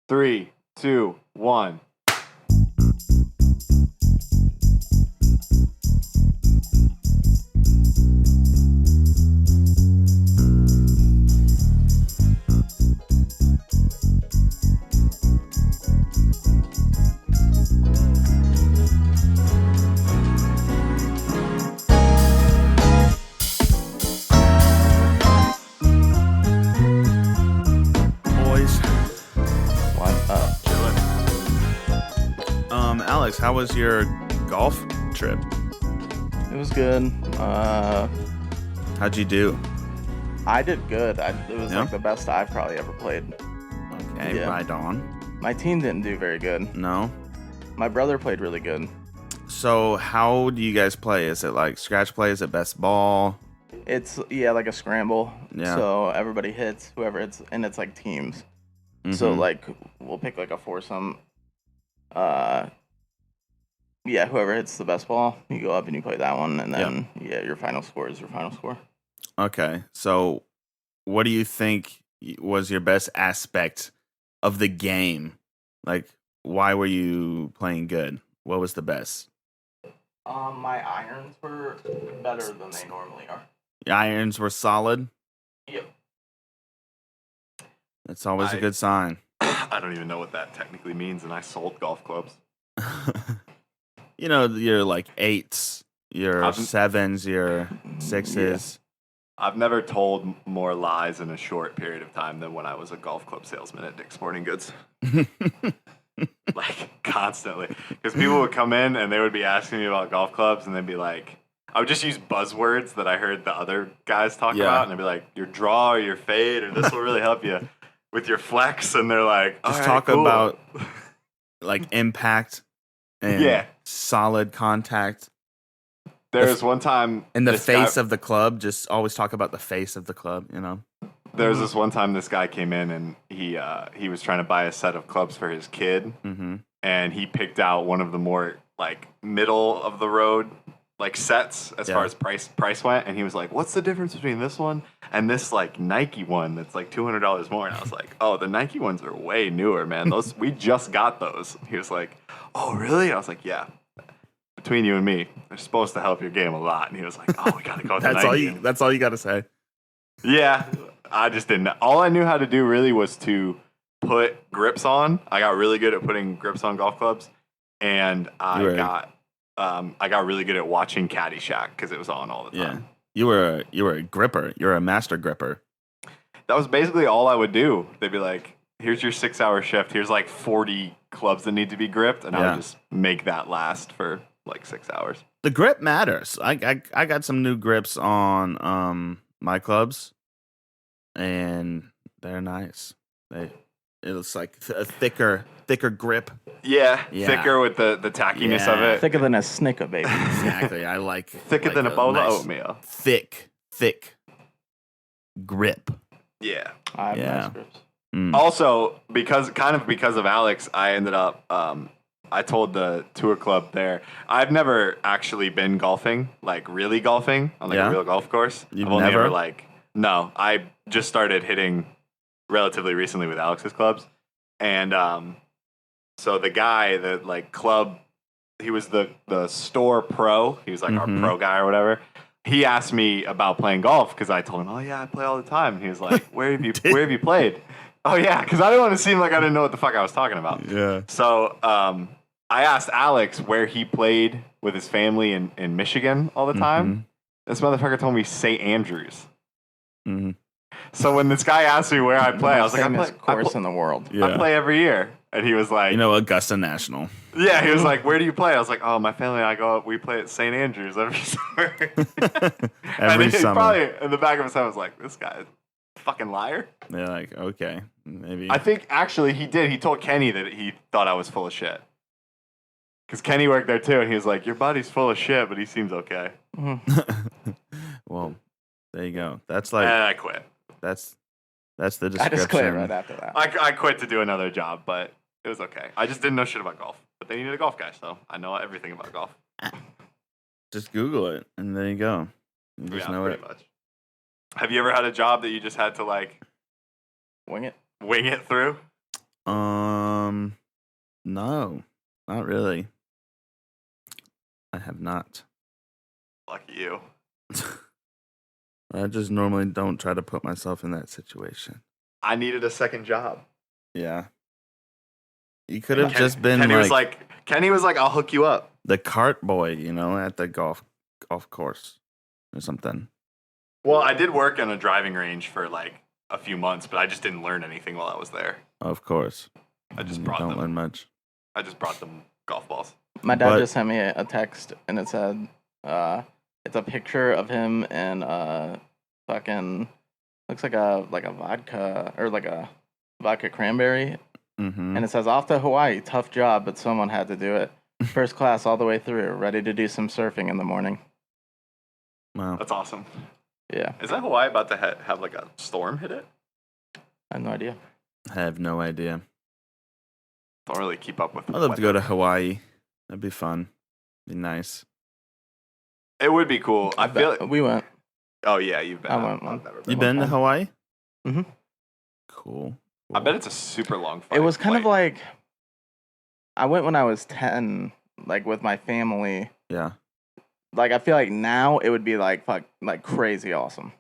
3, 2, 1. Boys, What up? Alex, how was your golf trip? It was good. How'd you do? I did good. It was Yeah? like the best I've probably ever played. Okay, Yeah. right on. My team didn't do very good. No. My brother played really good. So, how do you guys play? Is it like scratch play? Is it best ball? It's like a scramble. Yeah. So everybody hits whoever hits, and it's like teams. So Mhm. like we'll pick like a foursome. Whoever hits the best ball, you go up and you play that one, and then your final score is your final score. Okay. So, what do you think was your best aspect of the game? Like, why were you playing good? What was the best? My irons were better than they normally are. Your irons were solid. Yep. That's always a I- good sign. I don't even know what that technically means, and I sold golf clubs. You know, your like eights, your I've- sevens, your sixes. I've never told more lies in a short period of time than when I was a golf club salesman at Dick's Sporting Goods. Like, constantly. Because people would come in and they would be asking me about golf clubs, and they'd be like, I would just use buzzwords that I heard the other guys talk Yeah. about, and I'd be like, your draw or your fade, or this will really help you with your flex. And they're like, Just "All right, talk cool." about like impact and Yeah. solid contact. There was one time And the this guy- face of the club, just always talk about the face of the club, you know? There was this one time this guy came in and he was trying to buy a set of clubs for his kid, Mm-hmm. and he picked out one of the more like middle of the road like sets as far as price went, and he was like, "What's the difference between this one and this like Nike one that's like $200 more?" And I was like, "Oh, the Nike ones are way newer, man. Those we just got those." He was like, "Oh, really?" And I was like, "Yeah." Between you and me, they're supposed to help your game a lot. And he was like, "Oh, we gotta go with the Nike." That's all you gotta say. Yeah, I just didn't. All I knew how to do really was to put grips on. I got really good at putting grips on golf clubs, and I got really good at watching Caddyshack because it was on all the Yeah. time. You were a gripper. You're a master gripper. That was basically all I would do. They'd be like, "Here's your 6-hour shift. Here's like 40 clubs that need to be gripped," and I Yeah. would just make that last for like 6 hours. The grip matters. I got some new grips on my clubs, and they're nice. It's like a thicker grip. Yeah, Yeah. thicker with the tackiness of Yeah. it. Thicker than a Snicker, baby. Exactly. I like Thicker like than a bowl nice of oatmeal. Thick grip. Yeah. I have Yeah. nice grips. Mm. Also, because of Alex, I ended up. I told the tour club there. I've never actually been golfing, like really golfing on like Yeah? a real golf course. You've I've only never? ever no. I just started hitting relatively recently with Alex's clubs, and so the guy, the like club, he was the store pro. He was like Mhm. our pro guy or whatever. He asked me about playing golf because I told him, "Oh yeah, I play all the time." And he was like, "Where have you played?" Oh yeah, because I didn't want to seem like I didn't know what the fuck I was talking about. Yeah. So I asked Alex where he played with his family in Michigan all the time. This motherfucker told me St. Andrews. Mhm. So when this guy asked me where I play, I was like, famous course in the world. Yeah. I play every year. And he was like, You know, Augusta National. yeah, he was like, "Where do you play?" I was like, "Oh, my family and I go up. We play at St. Andrews every summer." and Every he summer. probably in the back of his head was like, "This guy is a fucking liar." They're like, okay, maybe. I think actually he did. He told Kenny that he thought I was full of shit. Because Kenny worked there too, and he was like, "Your buddy's full of shit, but he seems okay." Well, there you go. That's like And I quit. that's the I description. just quit right after that. I quit to do another job, but it was okay. I just didn't know shit about golf. But they needed a golf guy, so I know everything about golf. Just Google it, and there you go. You just Yeah, know pretty it. much. Have you ever had a job that you just had to like Wing it. wing it through? No, not really. I have not. Lucky you. I just normally don't try to put myself in that situation. I needed a second job. Yeah. You could have just been Kenny was like, I'll hook you up. the cart boy, at the golf course or something. Well, I did work on a driving range for like a few months, but I just didn't learn anything while I was there. Of course. I just You brought don't them. learn much. I just brought them golf balls. My dad But- just sent me a text, and it said, it's a picture of him and fucking looks like a vodka or like a vodka cranberry, Mm-hmm. and it says off to Hawaii, tough job, but someone had to do it. First class all the way through, ready to do some surfing in the morning. Wow. That's awesome. Yeah, Is that Hawaii about to have like a storm hit it? I have no idea. I have no idea. Don't really keep up with. I'd love to go weather. to Hawaii. That'd be fun. Be nice. It would be cool. I feel. We went. Oh yeah, you've been. I went I've once. never You been. been to time. Hawaii? Mhm. Cool. I bet it's a super long flight. It was kind of like I went when I was 10, like with my family. Yeah. Like I feel like now it would be like crazy awesome.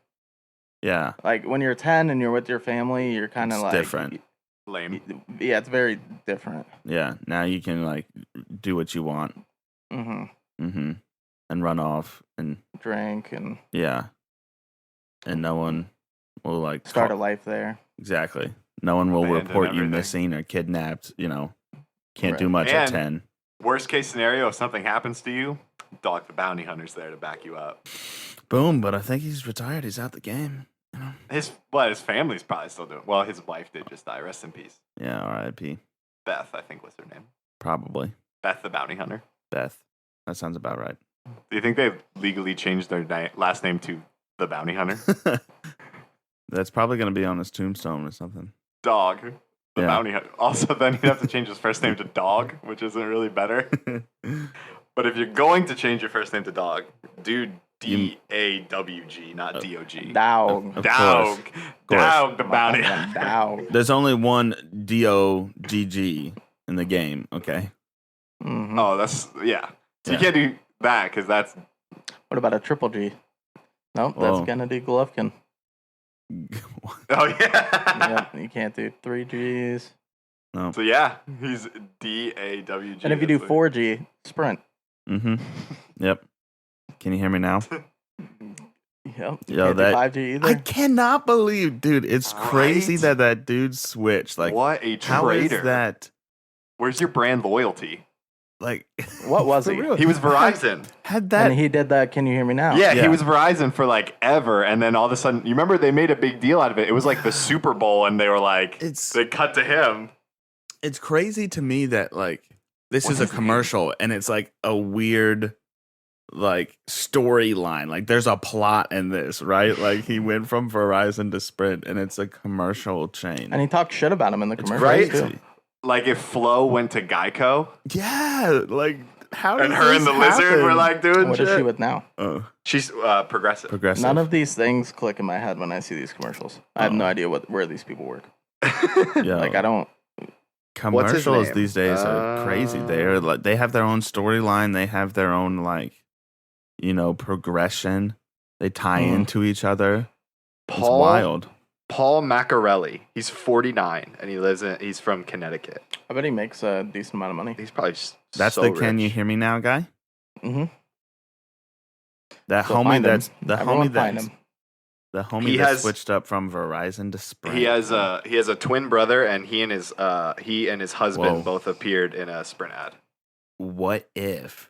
Yeah. Like when you're 10 and you're with your family, you're kind of It's like different. lame. Yeah, it's very different. Yeah. Now you can like do what you want. Hmm. Mm-hmm. And run off and Drink and yeah. And no one will like start a call- life there. Exactly. No one will Abandon report you everything. missing or kidnapped. Can't do Right. much at And- 10. Worst case scenario, if something happens to you, Dog the Bounty Hunter's there to back you up. Boom. But I think he's retired. He's out the game. His family's probably still doing. Well, his wife did just die. Rest in peace. Yeah. R.I.P. Beth, I think was her name. Probably. Beth the Bounty Hunter. Beth. That sounds about right. Do you think they've legally changed their last name to the Bounty Hunter? That's probably going to be on his tombstone or something. Dog, the Yeah. Bounty Hunter. Also, then he'd have to change his first name to Dog, which isn't really better. But if you're going to change your first name to Dog, do DAWG, not DOG. Dog. Of Dog, course. Dog the Bounty Hunter. Dog. There's only one DOGG in the game, okay? Hmm. Oh, that's yeah. So Yeah. you can't do that because that's What about a triple G? Nope, Whoa. that's Gennady Golovkin. oh yeah. Yep, you can't do 3Gs. No. So yeah, he's DAWG. And if you do that's 4G, sprint. Mm-hmm. Yep. Can you hear me now? Yep. You Yo, can't do that- 5G either. I cannot believe, dude. It's crazy Right? that dude switched. Like, what a how is traitor. that? Where's your brand loyalty? Like, What was for he? real. He was Verizon. Had that? And he did that. Can you hear me now? Yeah, Yeah. he was Verizon for like ever, and then all of a sudden, you remember they made a big deal out of it. It was like the Super Bowl, and they were like, It's they cut to him. it's crazy to me that like this What's is a his name? commercial and it's like a weird like storyline. Like there's a plot in this, right? Like he went from Verizon to Sprint and it's a commercial chain. And he talked shit about him in the It's commercial. right? Too. Like if Flo went to Geico, Yeah, like how and did her this and the lizard were happen? like doing What shit. is she with now? Oh, She's progressive. progressive. None of these things click in my head when I see these commercials. I have no idea where these people work. Yo, Like I don't. What's his commercials name? these days are crazy. They're like they have their own storyline. They have their own like progression. They tie Mm. into each other. It's Paul wild. Paul Macarelli. He's 49 and he's from Connecticut. I bet he makes a decent amount of money. He's probably That's so the "Can you rich. hear me now" guy. Mm-hmm. That So homie find him. that's the Everyone homie find that's him. the homie He that has- switched up from Verizon to Sprint. He has a twin brother, and he and his husband Whoa. both appeared in a Sprint ad. What if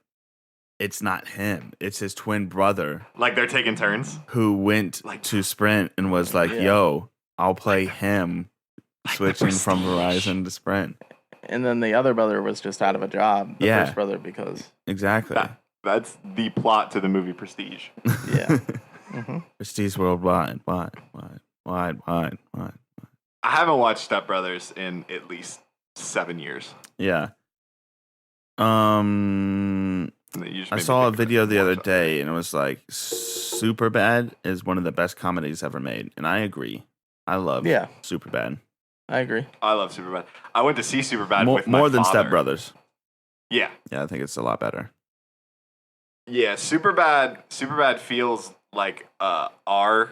it's not him? It's his twin brother Like they're taking turns. who went Like- to Sprint and was like, Yeah. "Yo, I'll play him." Like the Switching from Prestige. Verizon to Sprint. And then the other brother was just out of a job. The Yeah. first brother because Exactly. That's the plot to the movie Prestige. Yeah. hmm Prestige worldwide. Wide. I haven't watched Step Brothers in at least 7 years. Yeah. You just I made me saw a think of video it. the other Watch day and it was like Superbad is one of the best comedies ever made. And I agree. I love Yeah. Superbad. I agree. I love Superbad. I went to see Superbad More, with my more than father. Step Brothers. Yeah, Yeah, I think it's a lot better. yeah. Superbad feels like our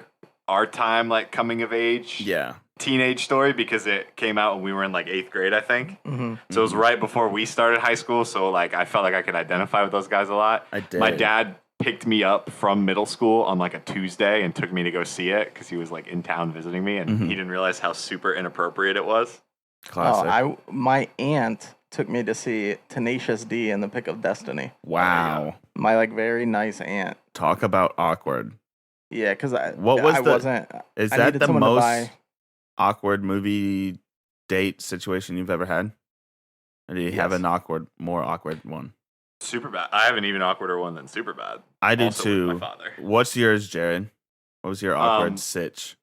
time, like coming of age, Yeah. teenage story, because it came out when we were in like 8th grade, I think. Hmm. So it was right before we started high school. So like I felt like I could identify with those guys a lot. I did. My dad picked me up from middle school on like a Tuesday and took me to go see it because he was like in town visiting me, and Mhm. he didn't realize how super inappropriate it was. Classic. My aunt took me to see Tenacious D in the Pick of Destiny. Wow. My like very nice aunt. Talk about awkward. Yeah, because What was I the- wasn't. Is I that needed the someone to most buy- awkward movie date situation you've ever had? Or do you have Yes. an more awkward one? Superbad. I have an even awkwarder one than Superbad. I do Also with too. my father. What's yours, Jared? What was your awkward sitch?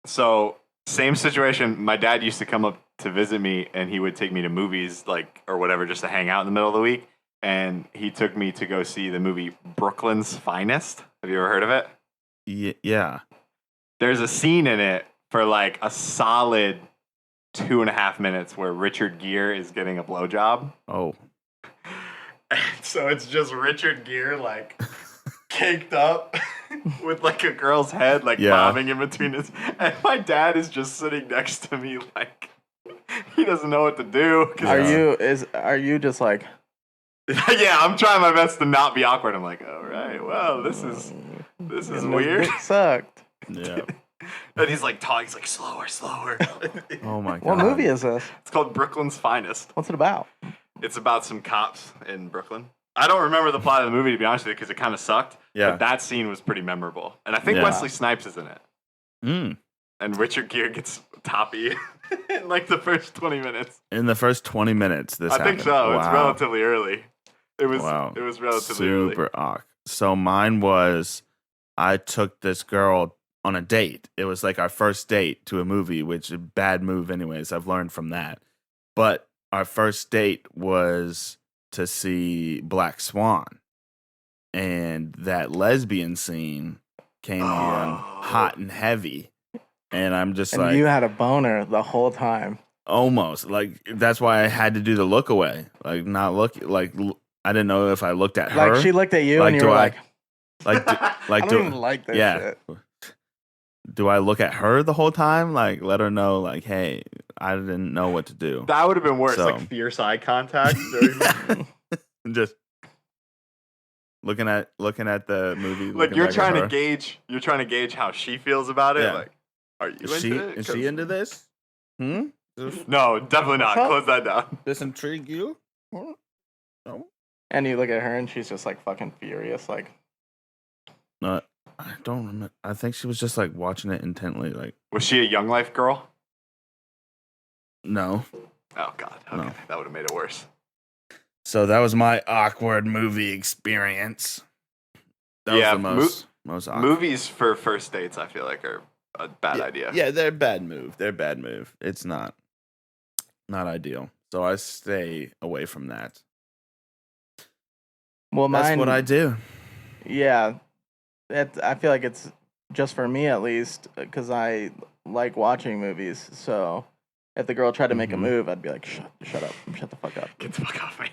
So same situation. My dad used to come up to visit me, and he would take me to movies, like or whatever, just to hang out in the middle of the week. And he took me to go see the movie Brooklyn's Finest. Have you ever heard of it? Yeah. There's a scene in it for like a solid 2.5 minutes where Richard Gere is getting a blowjob. Oh. So it's just Richard Gere like caked up with like a girl's head like Yeah. bobbing in between his, and my dad is just sitting next to me like he doesn't know what to do. 'Cause Are you just like yeah, I'm trying my best to not be awkward. I'm like, all right, well, this is weird. It sucked. Yeah. And he's like talking, he's like slower. Oh my god. What movie is this? It's called Brooklyn's Finest. What's it about? It's about some cops in Brooklyn. I don't remember the plot of the movie, to be honest with you, because it kind of sucked. Yeah. But that scene was pretty memorable. And I think Yeah. Wesley Snipes is in it. Mm. And Richard Gere gets toppy in like the first 20 minutes. In the first 20 minutes, this I think happened. so. It's Wow. relatively early. It was Wow. it was relatively early. Super awkward. So mine was, I took this girl on a date. It was like our first date to a movie, which is a bad move anyways. I've learned from that. But our first date was to see Black Swan. And that lesbian scene came on Oh. hot and heavy. And I'm just And like, you had a boner the whole time. almost like, that's why I had to do the look away. Like, not look, like, I didn't know if I looked at her. Like she looked at you Like, and you do were I- like, like, I like, don't even like this yeah. shit. Do I look at her the whole time? Like, let her know, like, hey, I didn't know what to do. That would have been worse, So- like fierce eye contact. during- Just looking at the movie. like looking you're back at trying to her. gauge how she feels about it. Yeah. Like, are you Is into it? she 'Cause- into this? Does No, definitely not. What's up? Close that down. this intrigue you? No. And you look at her and she's just like fucking furious. Like, No, I don't remember. I think she was just like watching it intently. Like, Was she a Young Life girl? no. Oh God. Okay, No. that would have made it worse. So that was my awkward movie experience. That Yeah, was the most awkward. Movies for first dates, I feel like, are a bad idea. Yeah, they're a bad move. They're a bad move. It's not ideal. So I stay away from that. well, That's mine. what I do. Yeah, I feel like it's just for me at least because I like watching movies. So if the girl tried to make a Mhm. move, I'd be like, shut up, shut the fuck up. Get the fuck off me.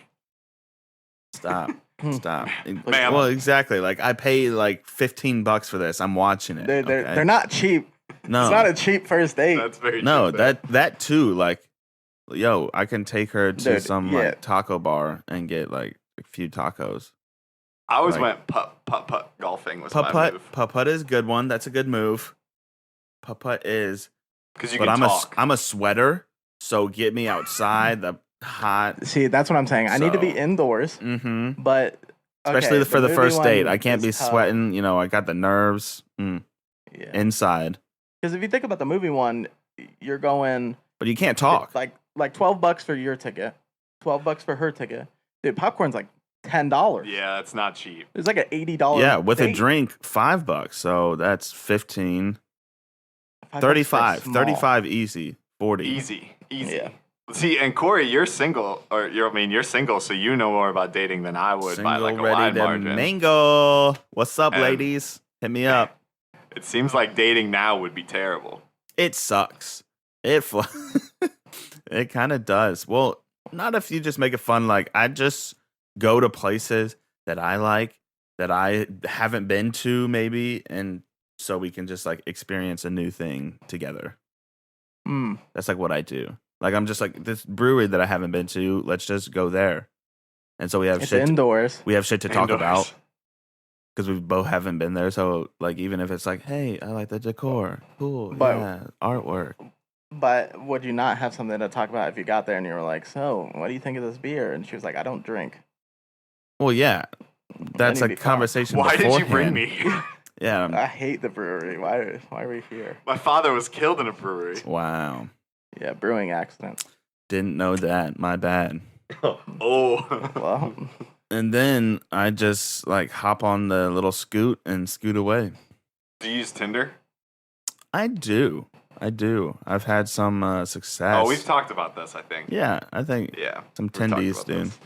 Stop. Stop. Ma'am. Well, exactly. Like I pay like $15 for this. I'm watching it. They're okay? they're not cheap. No. It's not a cheap first date. That's very No, true, though. that too. Like, yo, I can take her to Dude, some yeah. like taco bar and get like a few tacos. I always like- went putt golfing was my Putt move putt is a good one. That's a good move. Putt is. because you But can I'm talk. I'm a sweater, so get me outside the hot. See, that's what I'm saying. I need to be So- indoors, Mm-hmm. but Especially okay, for the movie first one date, I can't is be tough. sweating. You know, I got the nerves Yeah, inside, because if you think about the movie one, you're going but you can't talk. like $12 for your ticket, $12 for her ticket. Dude, popcorn's like $10. Yeah, it's not cheap. It's like an $80. Yeah, with a date. drink, $5. So that's 15, $5 for a 35, small. 35 easy, 40. Easy. Yeah. See, and Corey, you're single, or you're single, so you know more about dating than I would by like a wide margin. mingle. What's up, And- ladies? Hit me up. It seems like dating now would be terrible. It sucks. It kind of does. Well, not if you just make it fun. Like I just go to places that I like that I haven't been to maybe, and so we can just like experience a new thing together. Mm. That's like what I do. Like I'm just like this brewery that I haven't been to. Let's just go there. And so we have It's shit. indoors. We have shit to talk Indoors. about because we both haven't been there. So like even if it's like, hey, I like the decor, cool, But- yeah, artwork. But would you not have something to talk about if you got there and you were like, so, what do you think of this beer? And she was like, I don't drink. Well, yeah, that's Then a you'd be fine. conversation. Why did you bring beforehand. me? Yeah. I hate the brewery. Why are we here? My father was killed in a brewery. Wow. Yeah, brewing accident. Didn't know that. My bad. Oh. Well, And then I just like hop on the little scoot and scoot away. Do you use Tinder? I do. I've had some success. Oh, we've talked about this, I think. Yeah, I think Yeah. some we've talked tendies, about dude. this.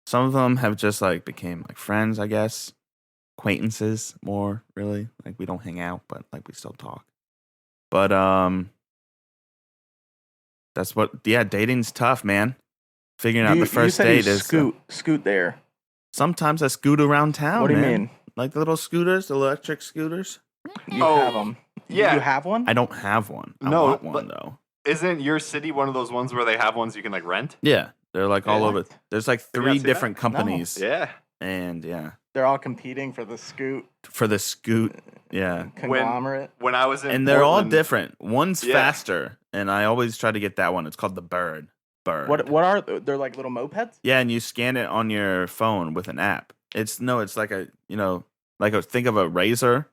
Some of them have just like became like friends, I guess. Acquaintances more, really. Like we don't hang out, but like we still talk. But that's what dating's tough, man. Figuring out the first said date you is scoot there. sometimes I scoot around town. What do you man. mean? Like the little scooters, the electric scooters. You Oh, have them. yeah. You have one? I don't have one. I No, want one but- though. Isn't your city one of those ones where they have ones you can like rent? Yeah, they're like all Yeah. over. There's like you not 3 see that? different No. companies, Yeah. and yeah, They're all competing for the scoot for the scoot, yeah, conglomerate. When I was in and they're all Portland- different. One's Yeah. faster, and I always try to get that one. It's called the Bird. What are they're like little mopeds? Yeah, and you scan it on your phone with an app. It's like a think of a Razor,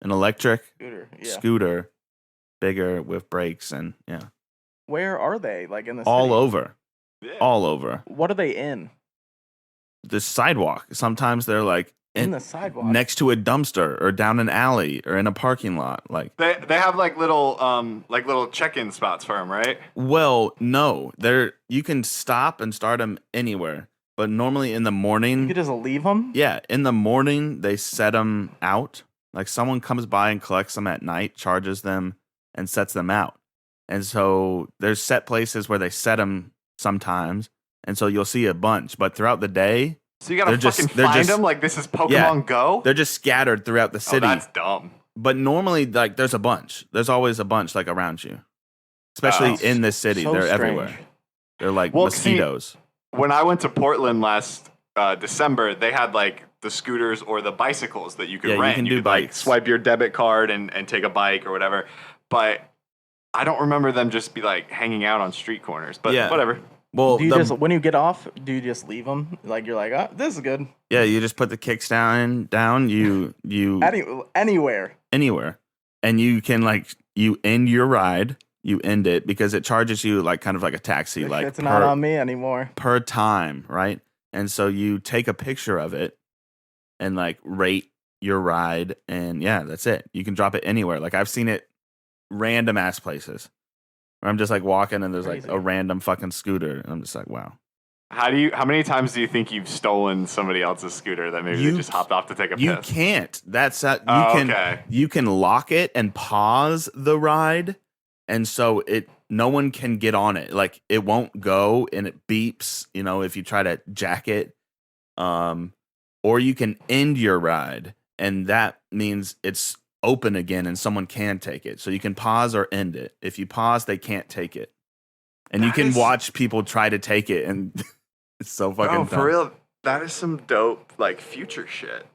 an electric Scooter. Yeah. scooter, bigger with brakes and yeah, Where are they? Like in the all city? over, Yeah. all over What are they in? the sidewalk. Sometimes they're like In the sidewalk. next to a dumpster or down an alley or in a parking lot. Like, They have like little check-in spots for them, right? well, no, you can stop and start them anywhere, but normally in the You morning, could just leave them. yeah, in the morning they set them out. Like someone comes by and collects them at night, charges them, and sets them out. And so there's set places where they set them sometimes, and so you'll see a bunch. But throughout the day, So you gotta They're just- fucking they're find just- them like this is Pokemon Yeah. Go? they're just scattered throughout the Oh, city. that's dumb. But normally, like, there's a bunch. There's always a bunch, like, around you. Especially Oh, in this city. So They're strange. everywhere. They're like Well, see, mosquitoes. When I went to Portland last December, they had like the scooters or the bicycles that you could Yeah, you rent. can do could, like, bikes. swipe your debit card and take a bike or whatever. But I don't remember them just be like hanging out on street corners. But Yeah. whatever. Well, Do you just when you get off? Do you just leave them? Like you're like, oh, this is good. yeah, you just put the kicks down, you Anywhere. anywhere. And you can, like, you end your ride. You end it because it charges you, like, kind of like a taxi, This like, shit's not on me anymore. per time, right? And so you take a picture of it and like rate your ride, and yeah, that's it. You can drop it anywhere. Like I've seen it random ass places where I'm just like walking and there's like Crazy. a random fucking scooter, and I'm just like, wow. How many times do you think you've stolen somebody else's scooter that maybe You they just hopped off to take a You piss? can't. That's you Oh, can okay. you can lock it and pause the ride, and so no one can get on it. Like it won't go and it beeps, if you try to jack it. Or you can end your ride, and that means it's open again and someone can take it. So you can pause or end it. If you pause, they can't take it. And you That can is- watch people try to take it, and it's so fucking Bro, dumb. for real, that is some dope like future shit.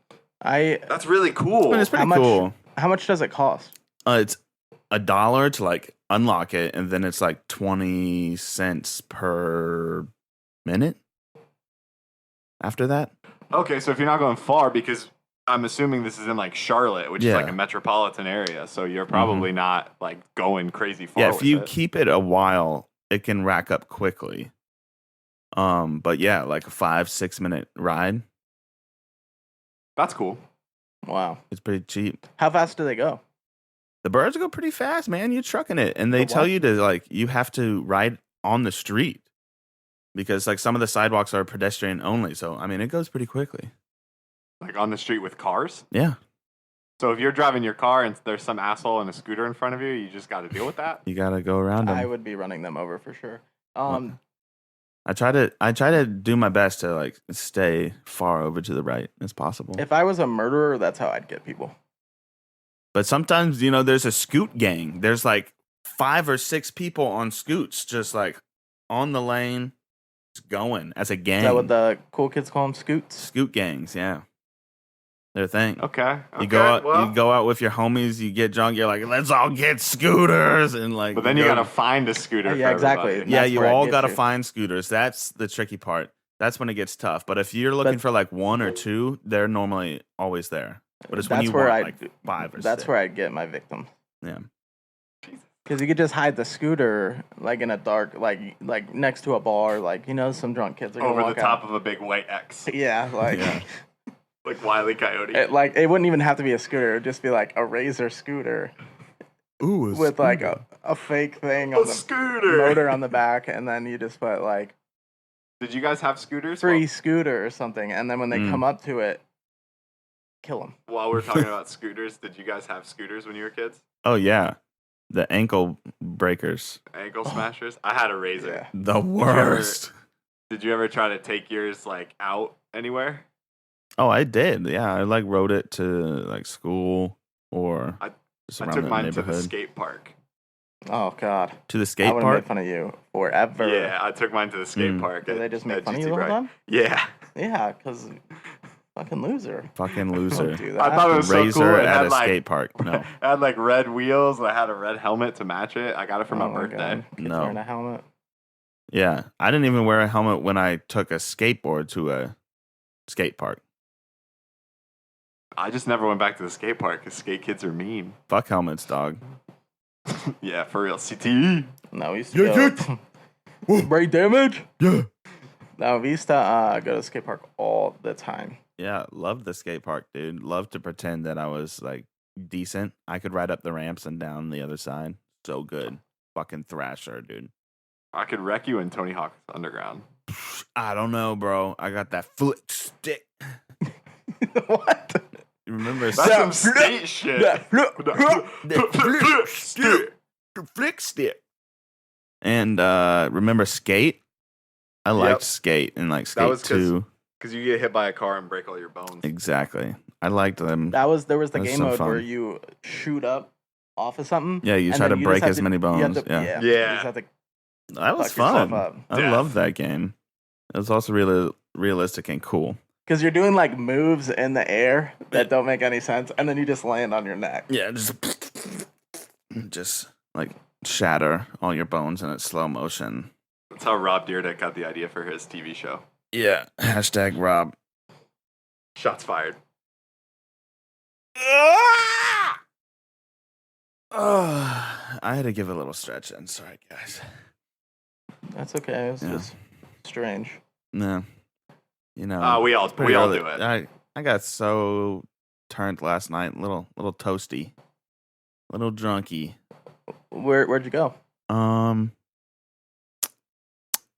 I That's really cool. It's pretty How much- cool. how much does it cost? It's $1 to like unlock it, and then it's like 20 cents per minute. After that, Okay, so if you're not going far, because I'm assuming this is in like Charlotte, which is Yeah. like a metropolitan area, so you're probably not like going crazy far. yeah, if with you it. keep it a while, it can rack up quickly. But yeah, like a 5-6 minute ride, That's cool. Wow. it's pretty cheap. How fast do they go? The birds go pretty fast, man. You're trucking it, and they The tell what? you to like you have to ride on the street because like some of the sidewalks are pedestrian only. So I mean, it goes pretty quickly. Like on the street with cars. Yeah, So if you're driving your car and there's some asshole in a scooter in front of you, you just got to deal with that. You gotta go around them. I would be running them over for sure. I try to do my best to like stay far over to the right as possible. If I was a murderer, that's how I'd get people. But sometimes, there's a scoot gang. There's like 5 or 6 people on scoots, just like on the lane, just going as a gang. Is that what the cool kids call them? Scoots? Scoot gangs, yeah. Their thing. Okay. You go out. You go out with your homies. You get drunk. You're like, let's all get scooters, and like. But then you gotta find a scooter. Yeah, for exactly. everybody. Yeah, That's you where I'd all get gotta to. find scooters. That's the tricky part. That's when it gets tough. But if you're looking But- for like 1 or 2, they're normally always there. But it's when That's you where want I'd- like 5 or That's 6. where I'd get my victims. Yeah. Because you could just hide the scooter like in a dark, like next to a bar, like some drunk kids are gonna Over the walk top out. of a big white X, Yeah, like Yeah. like Wile E. Coyote. it wouldn't even have to be a scooter; it'd just be like a Razor scooter Ooh, with like a fake thing a on the scooter. motor on the back, and then you just put like Did you guys have scooters? free scooter or something, and then when they Mm. come up to it, kill them. While we're talking about scooters, did you guys have scooters when you were kids? Oh yeah, the ankle breakers. Ankle smashers. I had a Razor. Yeah. The worst. Did you ever try to take yours like out anywhere? Oh, I did. Yeah, I like rode it to like school or just I around took the mine neighborhood. to the skate park. Oh God, To the I skate would have park. made fun of you forever. Yeah, I took mine to the skate Mm. park. Did they at- just at make fun of you GT the whole Pride. time? Yeah. Yeah, because fucking loser. Fucking Don't loser. do that. I thought it was so Razor cool. It at had a like skate park. No, it had like red wheels and I had a red helmet to match it. I got it for my Oh birthday. God. Kids No. wearing a helmet. yeah, I didn't even wear a helmet when I took a skateboard to a skate park. I just never went back to the skate park because skate kids are mean. Fuck helmets, dog. Yeah, for real. CTE. No, we used to go. Brain damage? Yeah. No, we used to go to the skate park all the time. Yeah, love the skate park, dude. Love to pretend that I was like decent. I could ride up the ramps and down the other side. So good. Fucking thrasher, dude. I could wreck you in Tony Hawk's Underground. I don't know, bro. I got that flick stick. What? You remember That's some skate shit. the flick stick. And remember Skate? I liked Skate and like Skate was 'cause- 2. Because you get hit by a car and break all your bones. Exactly. I liked them. There was the That's game so mode where fun. you shoot up off of something. Yeah, you and try then to just break have as to- many you have bones. to- Yeah. yeah. Yeah. You just have to That was fuck yourself fun. up. I Death. love that game. It was also really realistic and cool. Because you're doing like moves in the air that don't make any sense, and then you just land on your neck. Yeah, just like shatter all your bones in its slow motion. That's how Rob Dyrdek got the idea for his TV show. Yeah. Hashtag Rob. Shots fired. I had to give a little stretch in. Sorry, guys. That's okay. It's Yeah. just strange. No. You know. We all pretty do early. it. I got so turned last night, little toasty, little drunky. Where'd you go?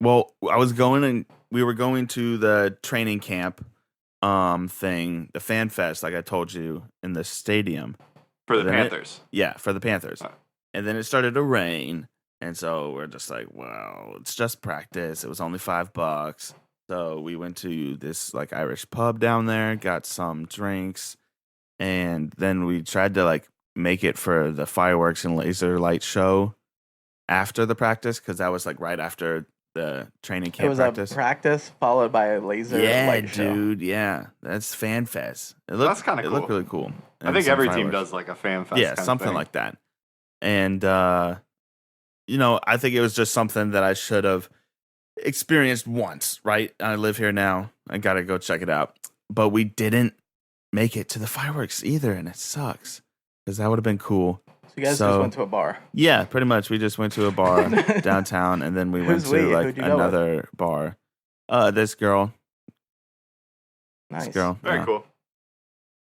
Well, we were going to the training camp thing, the fan fest, like I told you, in the stadium. For the Then it- Panthers. Yeah, for the Panthers. Oh. And then it started to rain. And so we're just like, well, it's just practice. It was only $5. So we went to this like Irish pub down there, got some drinks, and then we tried to like make it for the fireworks and laser light show after the practice, because that was like right after the training It camp was practice. a practice followed by a laser Yeah, light show. dude. Yeah, that's Fan Fest. That's kinda It looked cool. really cool. I And think some every team fireworks. does like a fan fest. Yeah, kind of something thing. like that. And I think it was just something that I should have experienced once. Right? I live here now. I gotta go check it out. But we didn't make it to the fireworks either, and it sucks because that would have been cool. So you guys So- just went to a bar. Yeah, pretty much. We just went to a bar downtown, and then we went Who's to we? like Who'd you go with? another bar. This girl. Nice. This girl. Very yeah, cool.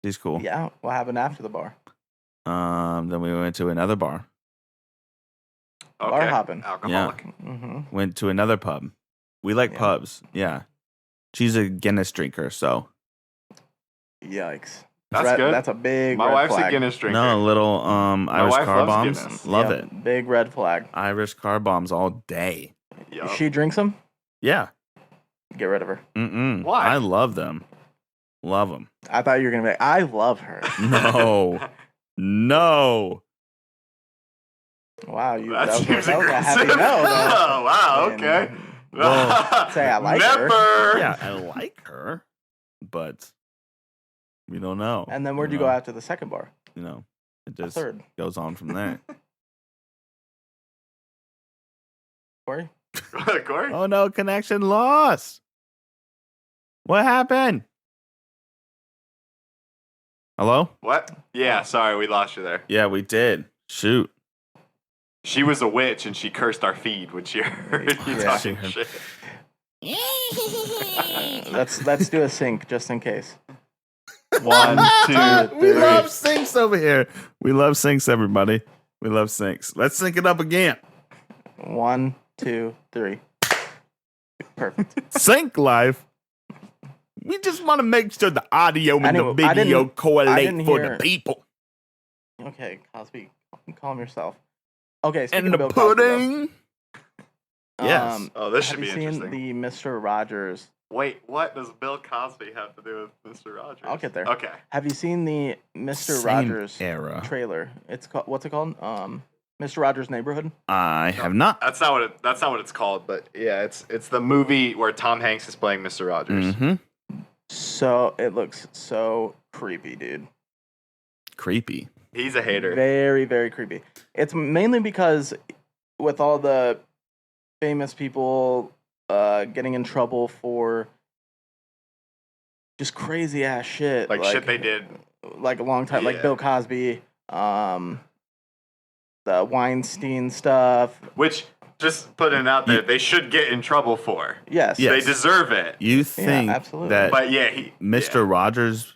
She's cool. Yeah. What happened after the bar? Then we went to another bar. Okay. Bar hopping. Alcoholic. Mm-hmm. Went to another pub. We like Yeah. pubs. Yeah. She's a Guinness drinker, so Yikes. That's good. That's a big My red wife's flag. a Guinness drinker. No, little Irish wife car loves bombs. Guinness. Love Yep, it. Big red flag. Irish car bombs all day. Yup. She drinks them. Yeah. Get rid of her. Mm-mm. Why? I love them. Love them. I thought you were gonna be. I love her. No. No. Wow, That that seems was a heavy aggressive. no. Oh, wow, And- okay. Well, say I like her. Never. Yeah, I like her, but we don't know. And then where'd you know? go after the second bar? You know, it A just third. goes on from there. Corey? Corey? Oh no, connection lost. What happened? Hello? What? Yeah, sorry, we lost you there. Yeah, we did. Shoot. She was a witch and she cursed our feed when she heard you Yeah. talking She shit. Let's do a sync just in case. 1, 2, We 3. love syncs over here. We love syncs, everybody. We love syncs. Let's sync it up again. 1, 2, 3. Perfect. Sync live. We just want to make sure the audio and Anyway, the I video didn't correlate for hear- the people. Okay, Cosby, calm yourself. Okay, speaking And of the Bill Cosby, though, pudding. Yes. Oh, this have should be you seen interesting. the Mr. Rogers? Wait, what does Bill Cosby have to do with Mr. Rogers? I'll get there. Okay. Have you seen the Mr. Same Rogers era. trailer? It's called, what's it called? Mr. Rogers' Neighborhood. I have not. That's not what it's called, but yeah, it's the movie where Tom Hanks is playing Mr. Rogers. Mm-hmm. So it looks so creepy, dude. Creepy. He's a hater. Very, very creepy. It's mainly because with all the famous people getting in trouble for just crazy ass shit, Like shit they did. like a long time, like Yeah. Bill Cosby, the Weinstein stuff. Which, just putting it out there, they should get in trouble for. Yes, Yeah. They Yes. deserve it. You think absolutely. that But yeah, Mr. Rogers?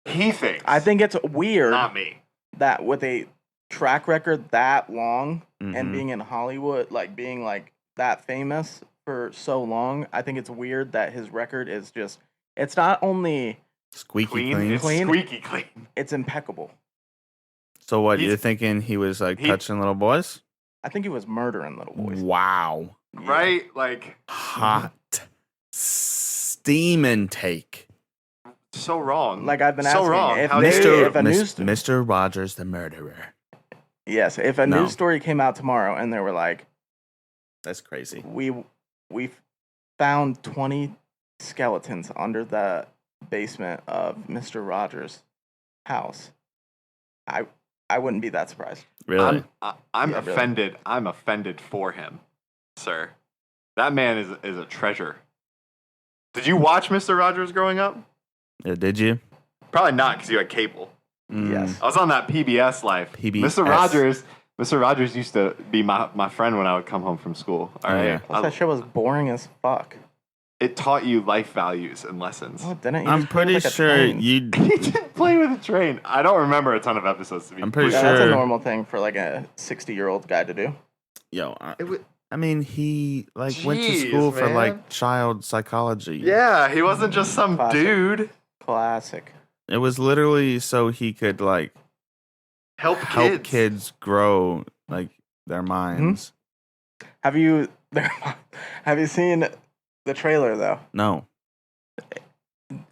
he thinks. I think it's weird Not me. that with a track record that long and Mhm. being in Hollywood, like being like that famous for so long, I think it's weird that his record is just, it's not only, Squeaky Clean. clean. It's Clean. squeaky clean. it's impeccable. So what? He's- You're thinking he was like he- touching little boys? I think he was murdering little boys. Wow. Yeah. Right? Like, Hot steam intake. so wrong. Like I've been so asking, wrong. if How they- dare you? if a news- Mr. Rogers the murderer. Yes, if a No. news story came out tomorrow and they were like, That's crazy. we found 20 skeletons under the basement of Mr. Rogers' house, I wouldn't be that surprised. Really? I'm Yeah, really. offended. I'm offended for him, sir. That man is a treasure. Did you watch Mr. Rogers growing up? Yeah, did you? Probably not, because you had cable. Mm. Yes. I was on that PBS life. PBS. Mr. Rogers used to be my friend when I would come home from school. All Oh, right. yeah. Plus, that shit was boring as fuck. It taught you life values and lessons. Oh, didn't you I'm just play pretty like a sure train? you. He did play with a train. I don't remember a ton of episodes to be. I'm pretty Yeah, completely- that's a sure- normal thing for like a 60-year-old guy to do. Yo, It wa- I mean, he like went to Jeez, school for man. like child psychology. Yeah, he wasn't just some Classic. dude. Classic. It was literally so he could like Help help kids grow like their minds. Have you have you seen the trailer though? No.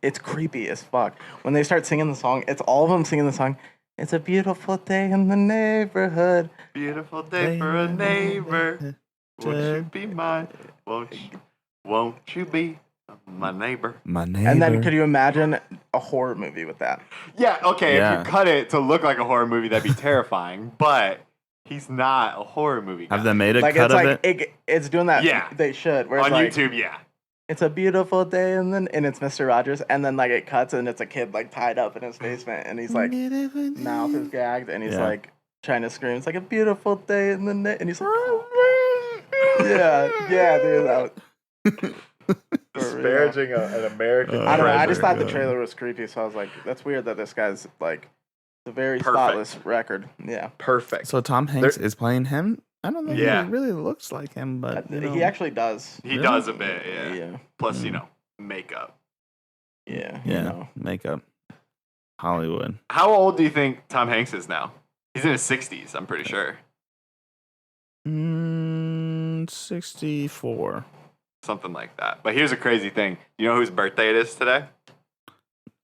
It's creepy as fuck. When they start singing the song, it's all of them singing the song. It's a beautiful day in the neighborhood. Beautiful day for a neighbor. Won't you be mine? Won't you be my neighbor? My neighbor. And then could you imagine a horror movie with that? Yeah, okay, Yeah. if you cut it to look like a horror movie, that'd be terrifying. But he's not a horror movie guy. have they made a Like cut it's of like it? it's doing that. Yeah. They should. Where on it's like, YouTube, yeah. it's a beautiful day and it's Mr. Rogers and then like it cuts and it's a kid like tied up in his basement and he's like mouth is gagged and he's Yeah. like trying to scream. It's like a beautiful day in the and he's like yeah, dude. That was, for real. Disparaging an American. I don't know. I Treasure, just thought the yeah. trailer was creepy, so I was like, "That's weird that this guy's like it's a very Perfect. spotless record." Yeah, Perfect. So Tom Hanks is playing him? I don't know Yeah. if he really looks like him, but you know. he actually does. He Really? does a bit, yeah. Yeah, Plus, Mm. makeup. yeah. yeah, You know. makeup. Hollywood. How old do you think Tom Hanks is now? He's in his 60s, I'm pretty sure. 64. Something like that. But here's a crazy thing. You know whose birthday it is today?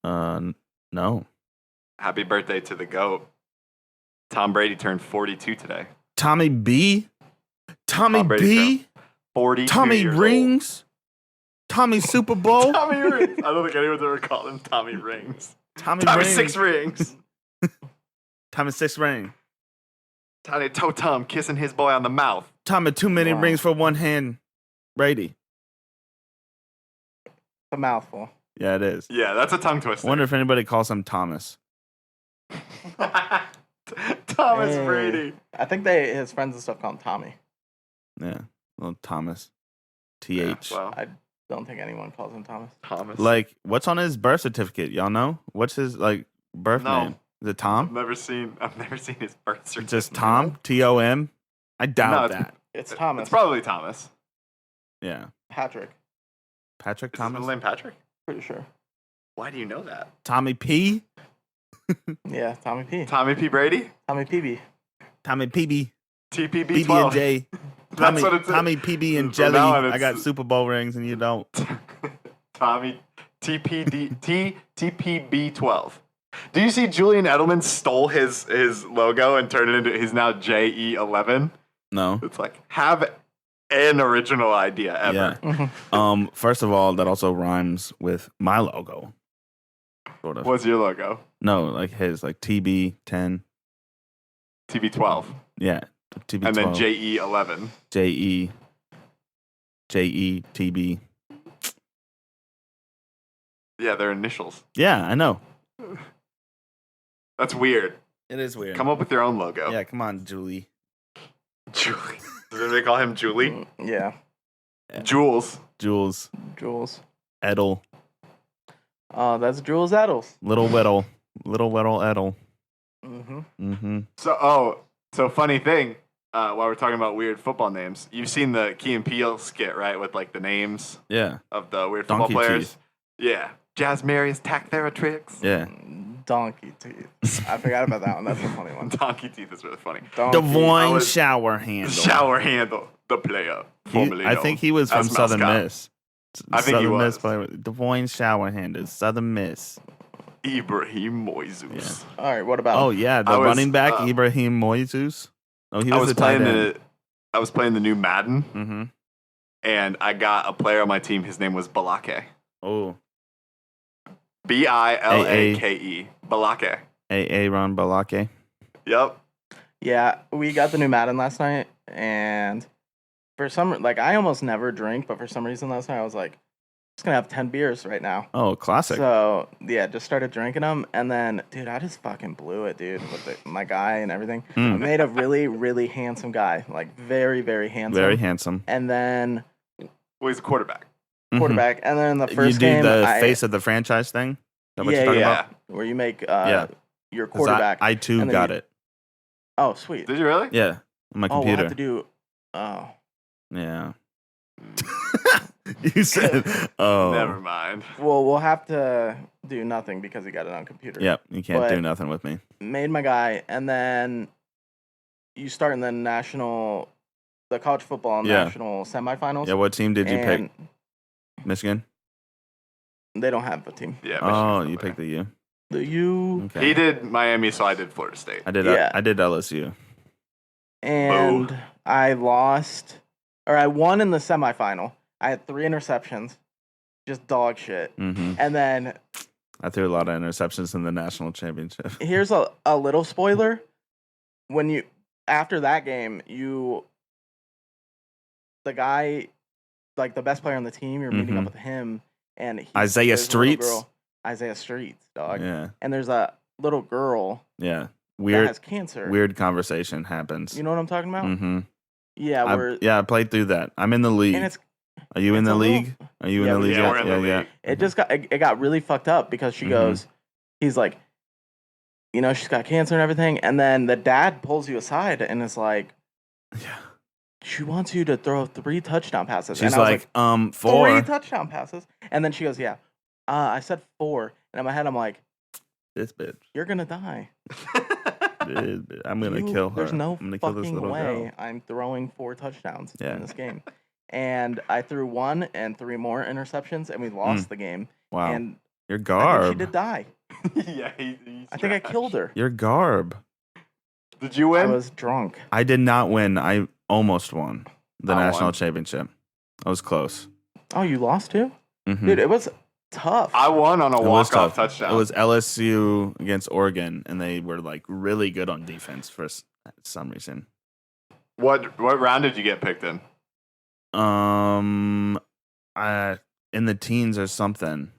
No. Happy birthday to the GOAT. Tom Brady turned 42 today. Tommy B. Tommy Tom Brady's B. 42 Tommy years Rings. Tommy Super Bowl. old. Tommy Rings. I don't think anyone's ever called him Tommy Rings. Tommy Tommy Rings. 6 Rings. Tommy 6 Ring. Tiny Toe Tom kissing his boy on the mouth. Tommy too many Wow. rings for one hand. Brady. A mouthful. Yeah, it is. Yeah, that's a tongue I twister. wonder if anybody calls him Thomas. Thomas Hey. Brady. I think his friends and stuff call him Tommy. Yeah, little Thomas. Yeah, TH. well, I don't think anyone calls him Thomas. Thomas. Like, what's on his birth certificate? Y'all know? What's his birth No. name? Is it I've Tom? never seen his birth certificate. Just Tom? TOM? I doubt No, that. It's Thomas. It's probably Thomas. Yeah. Patrick. Patrick Is his Thomas? middle name Patrick? Pretty sure. Why do you know that? Tommy P? Yeah, Tommy P. Tommy P. Brady? Tommy PB. Tommy PB? TPB PB 12. and J. That's Tommy, what it's Tommy PB and From Jelly. now on, I got it's- Super Bowl rings and you don't. Tommy TPB 12. Do you see Julian Edelman stole his logo and turned it into he's now JE11? No. It's like have an original idea ever. Yeah. First of all, that also rhymes with my logo. Sort of. What's your logo? No, like his, like TB10. TB12. Yeah. TB12. And then JE11. JE. JE. TB. Yeah, they're initials. Yeah, I know. That's weird. It is weird. Come up with your own logo. Yeah, come on, Julie. Julie. Does anybody call him Julie? Yeah. Jules. Jules. Jules. Edel. That's Jules Eddles. Little Whittle. Little Whittle Edel. Mm-hmm. Mm-hmm. So funny thing, while we're talking about weird football names, you've seen the Key and Peele skit, right? With like the names Yeah. of the weird football Donkey players. teeth. Yeah. Jazz Marius Tactheratrix. Yeah. Donkey teeth. I forgot about that one. That's a funny one. Donkey teeth is really funny. Donkey. I Devoyne was- Shower Handle. Shower handle, the player. Formerly I known think he was from as Southern mascot. Miss. I think he Southern Miss was. player. Devoyne Shower Handle. Southern Miss. Ibrahim Moises. All right. What about? Oh yeah, the I was, running back Ibrahim Moises. Oh, he I was was the tight playing end. I was playing the new Madden, Mm-hmm. and I got a player on my team. His name was Balake. Oh, Bilake. Balake. Aaron Balake. Yep. Yeah, we got the new Madden last night, and for some I almost never drink, but for some reason last night I was like, just gonna have 10 beers right now. Oh, classic. So yeah, just started drinking them, and then dude, I just fucking blew it, dude, with my guy and everything. I Mm. made a really, really handsome guy, like very, very handsome. Very handsome. And then Well, he's a quarterback. Mhm. quarterback, and then the You first do game, the I, face of the franchise thing. Is that what yeah, you're talking yeah, about? where you make Yeah. your 'Cause quarterback. I too and then got you- it. Oh, sweet. Did you really? Yeah, on my Oh, we'll computer. have to do. Oh, Yeah. You said, "Oh, Never mind. well, we'll have to do nothing because he got it on computer. Yep, you can't do But- nothing with me." Made my guy, and then you start in the college football Yeah. national semifinals. Yeah, what team did you and pick? Michigan. They don't have a team. Yeah. Oh, Michigan's you over picked the U. The U Okay. He did Miami, so I did Florida State. I did. Yeah. I did LSU. and I lost, or I won in the semifinal. I had 3 interceptions, just dog shit. hmm And then I threw a lot of interceptions in the national championship. here's a little spoiler. When you after that game, the guy, like the best player on the team, you're meeting up Mhm. with him, and Isaiah there's a little Streets? girl- Isaiah Streets, dog. Yeah, And there's a little girl yeah. that Weird, has cancer. weird conversation happens. You know what I'm talking about? Mm-hmm. Yeah, we're I played through that. I'm in the league. and it's Are you in it's the a little- league? Are you in Yeah, the we- league? Yeah, yet? we're in the yeah, league. it just got really fucked up because she Mhm. goes, he's like, you know, she's got cancer and everything, and then the dad pulls you aside and is like, yeah. she wants you to throw 3 touchdown passes. She's and I was like, 3 4. touchdown passes, and then she goes, yeah, I said 4, and in my head I'm like, This bitch. You're gonna die. I'm gonna kill her. There's no I'm gonna kill this fucking little way girl. I'm throwing 4 touchdowns Yeah. in this game. And I threw 1 and 3 more interceptions, and we lost the game. Wow. And You're I think garb. she did die. Yeah, he's I think I trash. killed her. You're garb. Did you I win? was drunk. I did not win. I almost won the I national won. championship. I was close. Oh, you lost too? Mhm. Dude, it was tough. I won on a It was walk-off tough. touchdown. It was LSU against Oregon, and they were like really good on defense for some reason. What round did you get picked in? In the teens or something.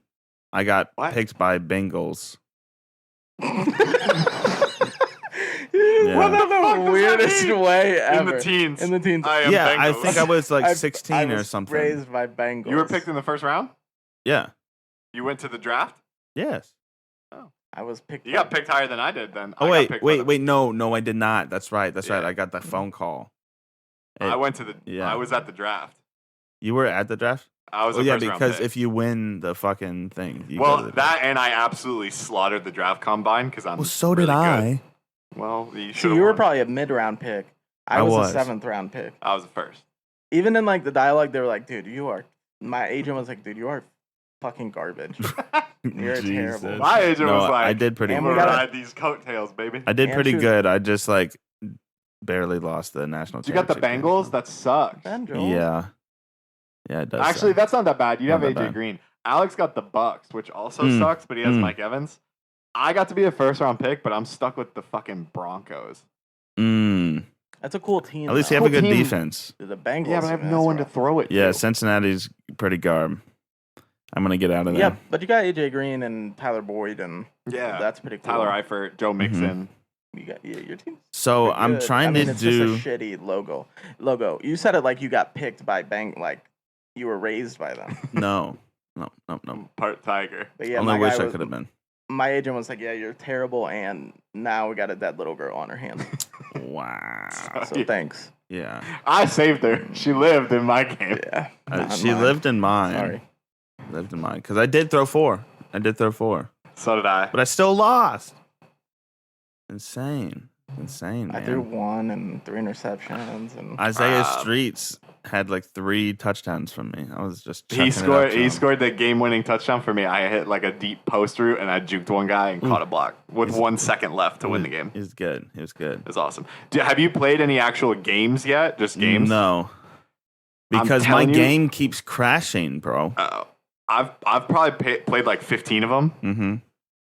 I got What? picked by Bengals. One of fuck the does that weirdest mean? way In ever. the teens. In the teens. I am Yeah, I Bengals. think I was like I 16 or was something. Raised by Bengals. You were picked in the first round? Yeah. You went to the draft? Yes. I was picked. You got picked higher than I did then. Oh I got wait, picked by the- wait, no, I did not. That's right. That's right. Yeah. I got the phone call. I went to the Yeah. I was at the draft. You were at the draft? I was Oh a yeah, first round because pick. if you win the fucking thing, you go well, to the draft. that and I absolutely slaughtered the draft combine because I'm Well, so did really I. good. Well, you So should you were probably a mid-round pick. I was a 7th round pick. I was the first. Even in like the dialogue, they were like, "Dude, you are." My agent was like, "Dude, you are fucking garbage." You're Jesus. terrible. My agent No, was like, I did pretty And I'm we gonna good. gotta- ride these coattails, baby. I did and pretty she was- good. I just like barely lost the national You got the championship game. Bengals? That sucks. Ben Joel. Yeah. Yeah, it does. Actually, suck. that's not that bad. You Not have that AJ bad. Green. Alex got the Bucks, which also Mm. sucks, but he has Mm. Mike Evans. I got to be a first round pick, but I'm stuck with the fucking Broncos. That's a cool team. At least you though. have a good Cool team. defense. The Bengals. Yeah, but I have man, no that's one to rough. throw it Yeah, to. Cincinnati's pretty garb. I'm gonna get out of there. Yeah, but you got AJ Green and Tyler Boyd, and Yeah. that's pretty cool. Tyler Eifert, Joe Mixon. You got your team. So I'm trying I mean, to it's do. just a shitty logo. You said it like you got picked by like you were raised by them. No. Part Tiger. But yeah, Only my wish guy I was- could have been. My agent was like, "Yeah, you're terrible," and now we got a dead little girl on her hands. Wow. So thanks. Yeah. I saved her. She lived in my game. Yeah, not She mine. lived in mine. Sorry. Lived in mine because I did throw 4. So did I. But I still lost. Insane, man. I threw 1 and 3 interceptions, and Isaiah Streets had like 3 touchdowns from me. I was just He chucking it scored. up to He him. scored the game-winning touchdown for me. I hit like a deep post route, and I juked one guy and caught a block with 1 second left to win the game. He was good. It was awesome. Have you played any actual games yet? Just games? No, I'm because my telling you- game keeps crashing, bro. I've probably played like 15 of them. Mm-hmm.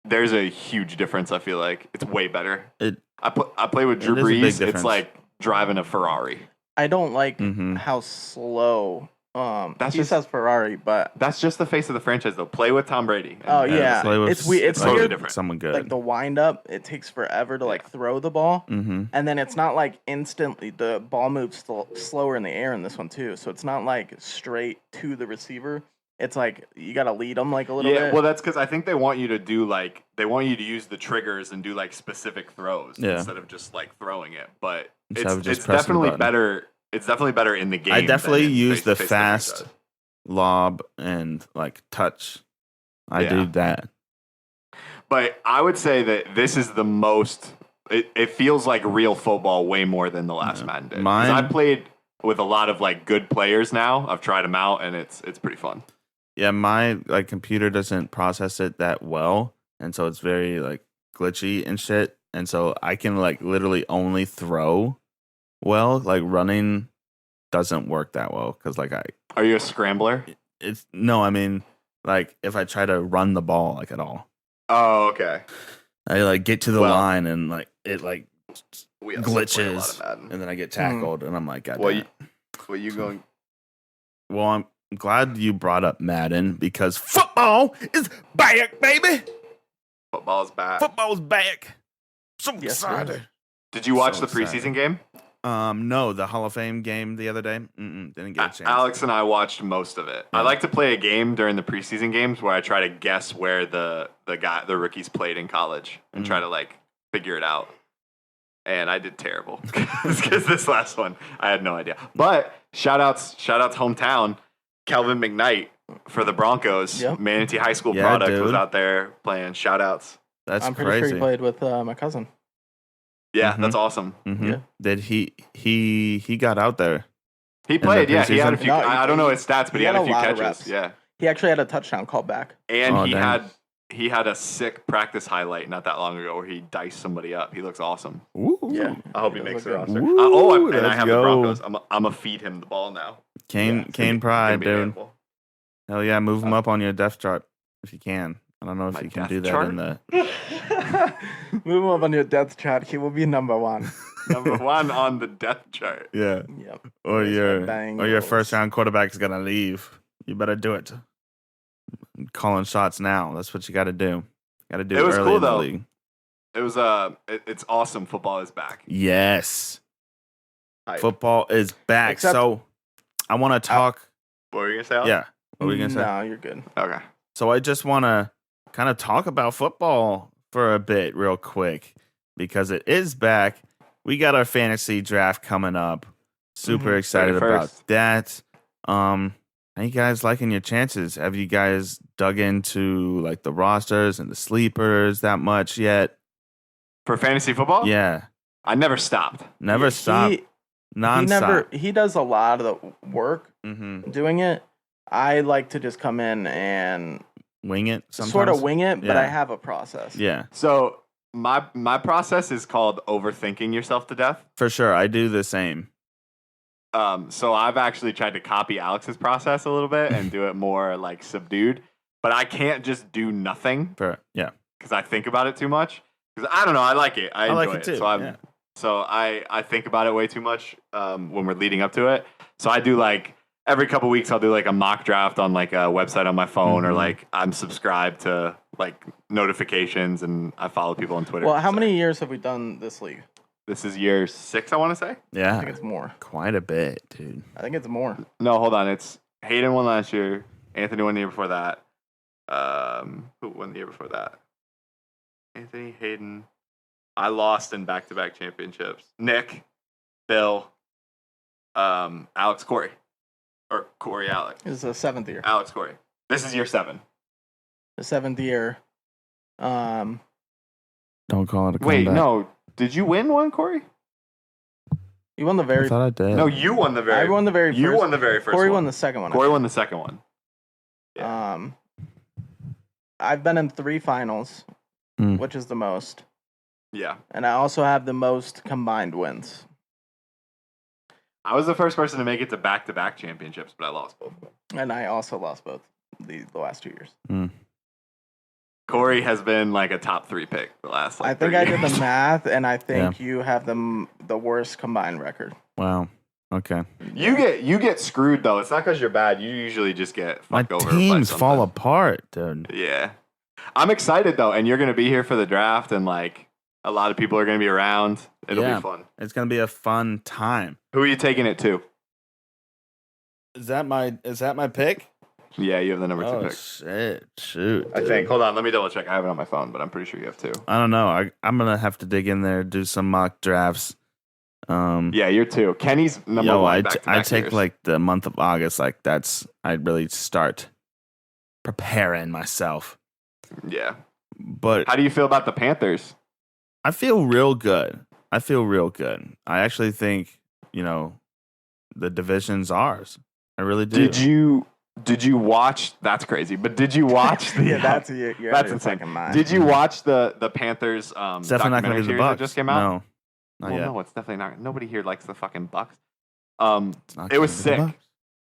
There's a huge difference. I feel like it's way better. It I play with It Drew is a big Brees. It's difference. like driving a Ferrari. I don't like Mhm. how slow. That's He just- says Ferrari, but That's just the face of the franchise, though. Play with Tom Brady. oh yeah, play with it's weird. It's totally weird. different. someone good. Like the wind up, it takes forever to like throw the ball. Mm-hmm. And then it's not like instantly the ball moves slower in the air in this one too. So it's not like straight to the receiver. It's like you got to lead them like a little Yeah, bit. well, that's because I think they want you to do like they want you to use the triggers and do like specific throws Yeah. instead of just like throwing it. But Instead of just it's pressing the definitely button. better. It's definitely better in the game. I definitely than in use the face-to-face fast defense. lob and like touch. I Yeah. do that. But I would say that this is the most. It feels like real football way more than the last Yeah. Madden did. 'Cause Mine- I played with a lot of like good players now. I've tried them out, and it's pretty fun. Yeah, my like computer doesn't process it that well, and so it's very like glitchy and shit. And so I can like literally only throw well. Like running doesn't work that well because like Are you a scrambler? it's no, I mean like if I try to run the ball like at all, Oh, okay. I like get to the Well- line and like it like We also play a lot glitches, of Madden. and then I get tackled, and I'm like, God Well, damn it. Well, you going? Well, I'm glad you brought up Madden because football is back, baby. Football's back. Football's back. So Yes, sir. excited. Did you watch So the preseason excited. game? No, the Hall of Fame game the other day. Didn't get a chance. Alex and I watched most of it. I Yeah. like to play a game during the preseason games where I try to guess where the rookies played in college and try to like figure it out. And I did terrible because this last one I had no idea. But shout outs hometown, Calvin McKnight for the Broncos. Yep. Manatee High School Yeah, product was dude. out there playing. Shout outs. That's I'm pretty crazy. sure he played with my cousin. Yeah, Mhm. that's awesome. Mhm. Yeah. Did he got out there? He played. Yeah, he had a preseason? few. No, he I don't know played- his stats, but he he had had a a few lot of catches. reps. Yeah, He actually had a touchdown called back. and Oh, he dang. had a sick practice highlight not that long ago where he diced somebody up. He looks awesome. Ooh. Yeah. I hope he does makes the look good. roster. Woo, And I let's have go. the Broncos. I'm gonna feed him the ball now. Kane Yeah, it's gonna be- Pride, gonna be an dude. animal. Hell yeah, move him up on your depth chart if you can. I don't know if My you can depth do that chart? in the. Move him up on your depth chart. He will be number 1. Number 1 on the depth chart. Yeah. Yep. Or Raised your by Bengals. first round quarterback is gonna leave. You better do it. Calling shots now. That's what you got to do. Got to do It was early cool, in the though. league. It was it's awesome. Football is back. Yes, Hype. football is back. Except- so I want to talk. What were you gonna say? Alex? Yeah. What were you gonna say? No, you're good. Okay. So I just want to kind of talk about football for a bit, real quick, because it is back. We got our fantasy draft coming up. Super Mhm. excited about 31st. that. How you guys liking your chances? Have you guys dug into like the rosters and the sleepers that much yet? For fantasy football? Yeah, I never stopped. never stop, He nonstop. he does a lot of the work Mm-hmm. doing it. I like to just come in and Wing it sometimes. sort of wing it, but Yeah. I have a process. Yeah, So my process is called overthinking yourself to death. for sure. I do the same. So I've actually tried to copy Alex's process a little bit and do it more like subdued, but I can't just do nothing Yeah, because I think about it too much. Because I don't know, I like it. I like enjoy it too. So yeah. So I think about it way too much when we're leading up to it. So I do like every couple weeks I'll do like a mock draft on like a website on my phone or Mhm. like I'm subscribed to like notifications and I follow people on Twitter. Well, how So many years have we done this league? This is year 6, I want to say. I think Yeah, it's more. quite a bit, dude. I think it's more. No, hold on. It's Hayden won last year. Anthony won the year before that. Who won the year before that? Anthony, Hayden. I lost in back-to-back championships. Nick, Bill, Alex, Corey. Or Corey, Alex. It's the 7th year. Alex, Corey. This is year 7. The 7th year. Don't call it a comeback. Wait, no. Did you win one, Corey? You won the I very. thought I did. No, you won the very. I won the very. You first. won the very first. Corey one. won the second one. I Corey think. won the second one. I've been in 3 finals, Hmm. which is the most, Yeah, and I also have the most combined wins. I was the first person to make it to back-to-back championships, but I lost both of them. And I also lost both the last 2 years. Corey has been like a top 3 pick the last. Like, I think 3 I did years. the math, and I think you have the worst combined record. Wow. Okay. You get screwed though. It's not because you're bad. You usually just get My fucked over. teams by fall something. apart, dude. Yeah, I'm excited though, and you're gonna be here for the draft, and like a lot of people are gonna be around. It'll Yeah. be fun. It's gonna be a fun time. Who are you taking it to? Is that my pick? Yeah, you have the number 2 Oh pick. shit! Shoot. I think. Hold on, let me double check. I have it on my phone, but I'm pretty sure you have 2. I don't know. I'm gonna have to dig in there, do some mock drafts. Yeah, you're 2. Kenny's number Yo, 1. I back-to-back take years. like the month of August. Like I really start preparing myself. Yeah. But How do you feel about the Panthers? I feel real good. I actually think the division's ours. I really do. Did you watch? That's crazy. But did you watch the? Yeah, that's you're out that's of your insane. fucking mind. Did you watch the Panthers? It's definitely not documentary gonna be the series that Bucks. just came out. No, not Well, yet. no, it's definitely not. Nobody here likes the fucking Bucks. It's not It was gonna be the sick. Bucks.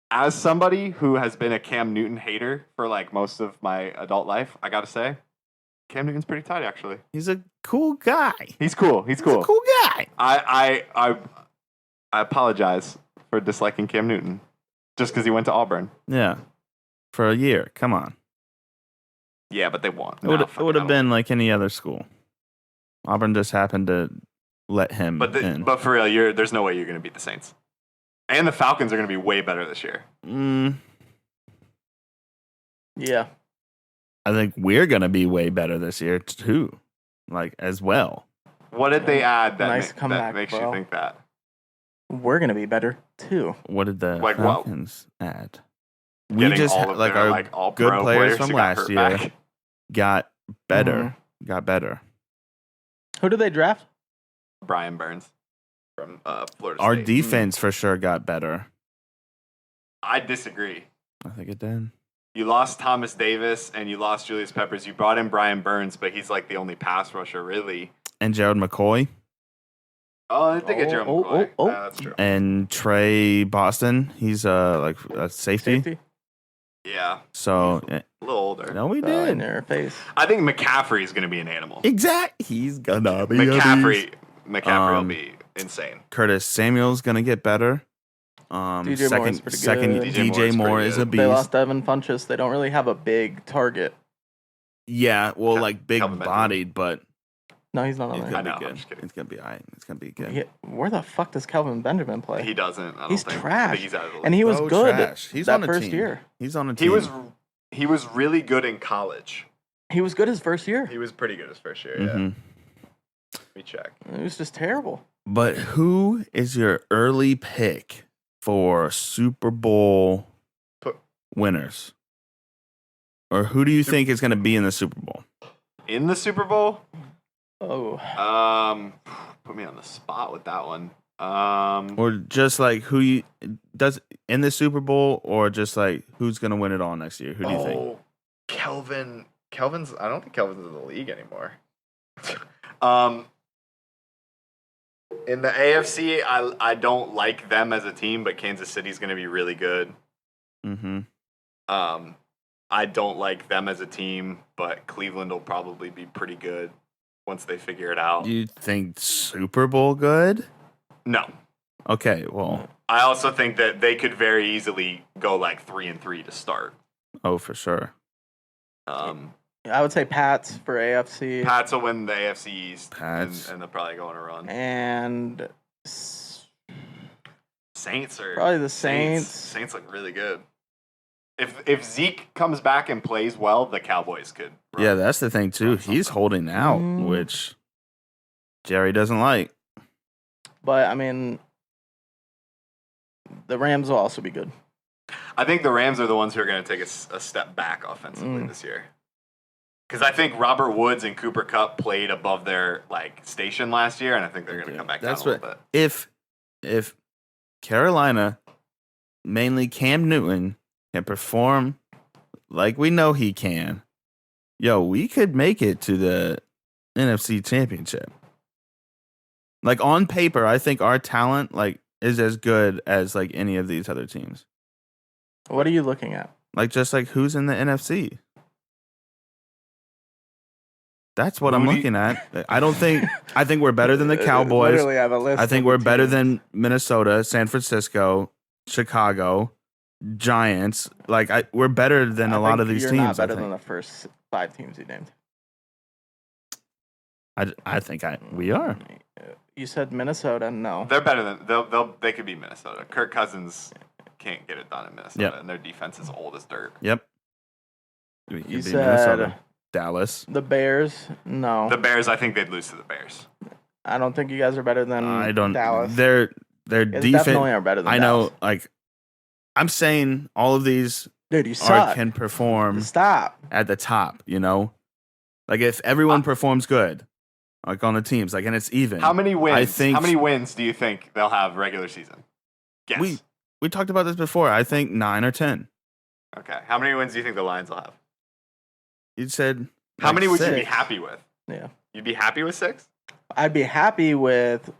As somebody who has been a Cam Newton hater for like most of my adult life, I gotta say, Cam Newton's pretty tight actually. He's a cool guy. He's cool. He's cool. He's a cool guy. I apologize for disliking Cam Newton just because he went to Auburn. Yeah, for a year. Come on. Yeah, but they won. It would have been like any other school. Auburn just happened to let him in. But for real, there's no way you're going to beat the Saints. And the Falcons are going to be way better this year. Yeah. I think we're gonna be way better this year too, like as well. What did they add that, Nice that comeback, makes bro. you think that? We're gonna be better too. What did the Like what? Falcons add? We Getting just all of like their, our like, all good pro players who from got last hurt year back. got better. Mhm. got better. Who did they draft? Brian Burns from Florida Our State. defense for sure got better. I disagree. I think it did. You lost Thomas Davis and you lost Julius Peppers. You brought in Brian Burns, but he's like the only pass rusher, really. And Jared McCoy Oh, I think it's Jerome McCoy. oh. Yeah, that's true. and Trey Boston. He's like a safety. Yeah, So a little older. no, we In did. their face. I think McCaffrey is going to be an animal. Exact. He's gonna be McCaffrey will Um, be insane. Curtis Samuel's gonna get better. DJ Moore is pretty second good. DJ Moore is a pretty beast. They lost Evan Funchess. They don't really have a big target. Yeah, well, Cal- like big Calvin Benjamin. bodied, but No, he's not on he's there. gonna I know, be I'm good. just kidding. It's gonna be alright. It's gonna be good. Where the fuck does Calvin Benjamin play? He doesn't. I don't He's think. I trash. think he's out of the league. And he was Oh, good trash. He's that on a first team. year. He's on a team. He was really good in college. He was good his first year. He was pretty good his first year. Yeah. Mhm. Let me check. It was just terrible. But who is your early pick for Super Bowl Put- winners? Or who do you think is going to be in the Super Bowl? In the Super Bowl, Oh, put me on the spot with that one. Or just like who you does in the Super Bowl, or just like who's going to win it all next year? Who do you think? Kelvin's. I don't think Kelvin's in the league anymore. In the AFC, I don't like them as a team, but Kansas City's going to be really good. Mm-hmm. I don't like them as a team, but Cleveland will probably be pretty good once they figure it out. You think Super Bowl good? No. Okay, well, I also think that they could very easily go like 3-3 to start. oh for sure. I would say Pats for AFC Pats will win the AFC East, Pats. and they'll probably go on a run. and Saints are probably the Saints. Saints look really good. If Zeke comes back and plays well, the Cowboys could. run. Yeah, that's the thing too. Run He's something. holding out, Mm. which Jerry doesn't like. But I mean, the Rams will also be good. I think the Rams are the ones who are going to take a step back offensively this year. Because I think Robert Woods and Cooper Kupp played above their like station last year, and I think they're going to come back That's down a little bit. If Carolina, mainly Cam Newton, can perform like we know he can, we could make it to the NFC Championship. Like on paper, I think our talent is as good as like any of these other teams. What are you looking at? Like just like who's in the NFC. That's what I'm Who do looking at. I think we're better than the Cowboys. Literally have a list I think of we're the better teams. than Minnesota, San Francisco, Chicago, Giants. Like we're better than a I lot think of these you're teams. not better I than think. the first 5 teams you named. I think we are. You said Minnesota. No. They're better than they could be Minnesota. Kirk Cousins can't get it done in Minnesota, Yep. and their defense is old as dirt. Yep. We could You be said Minnesota, Dallas. the Bears. No. The Bears, I think they'd lose to the Bears. I don't think you guys are better than I don't. Dallas. Their You guys defense. definitely are better than I Dallas. know. Like I'm saying, all of these Dude, you suck. can perform Stop. at the top. Like if everyone performs good, like on the teams, like and it's even. How many wins? I think- How many wins do you think they'll have regular season? Guess. We talked about this before. I think 9 or 10. Okay. How many wins do you think the Lions will have? You said How like many would you be 6. happy with? Yeah. You'd be happy with 6? I'd be happy with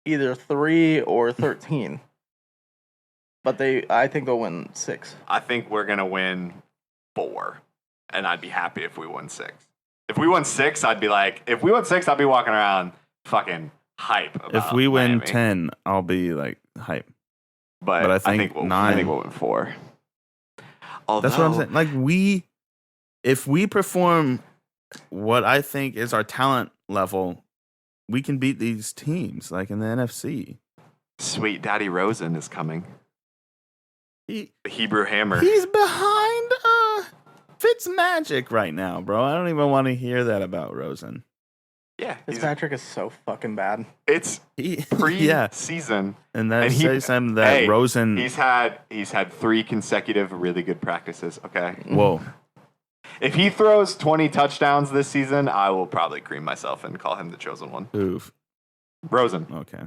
either 3 or 13. But I think they'll win 6. I think we're gonna win 4, and I'd be happy if we won 6. If we won 6, I'd be like, if we won 6, I'd be walking around fucking hype. About If we win Miami. 10, I'll be like hype. but I think we'll, 9. I think we'll win 4. Although, That's what I'm saying. Like if we perform what I think is our talent level, we can beat these teams like in the NFC. Sweet Daddy Rosen is coming. He, The Hebrew Hammer. he's behind Fitzmagic right now, bro. I don't even want to hear that about Rosen. Yeah, Fitzpatrick is so fucking bad. it's He pre-season. yeah, and that And he- says something that hey, Rosen. He's had 3 consecutive really good practices. Okay, Whoa, If he throws 20 touchdowns this season, I will probably cream myself and call him the chosen one. Oof. Rosen. Okay.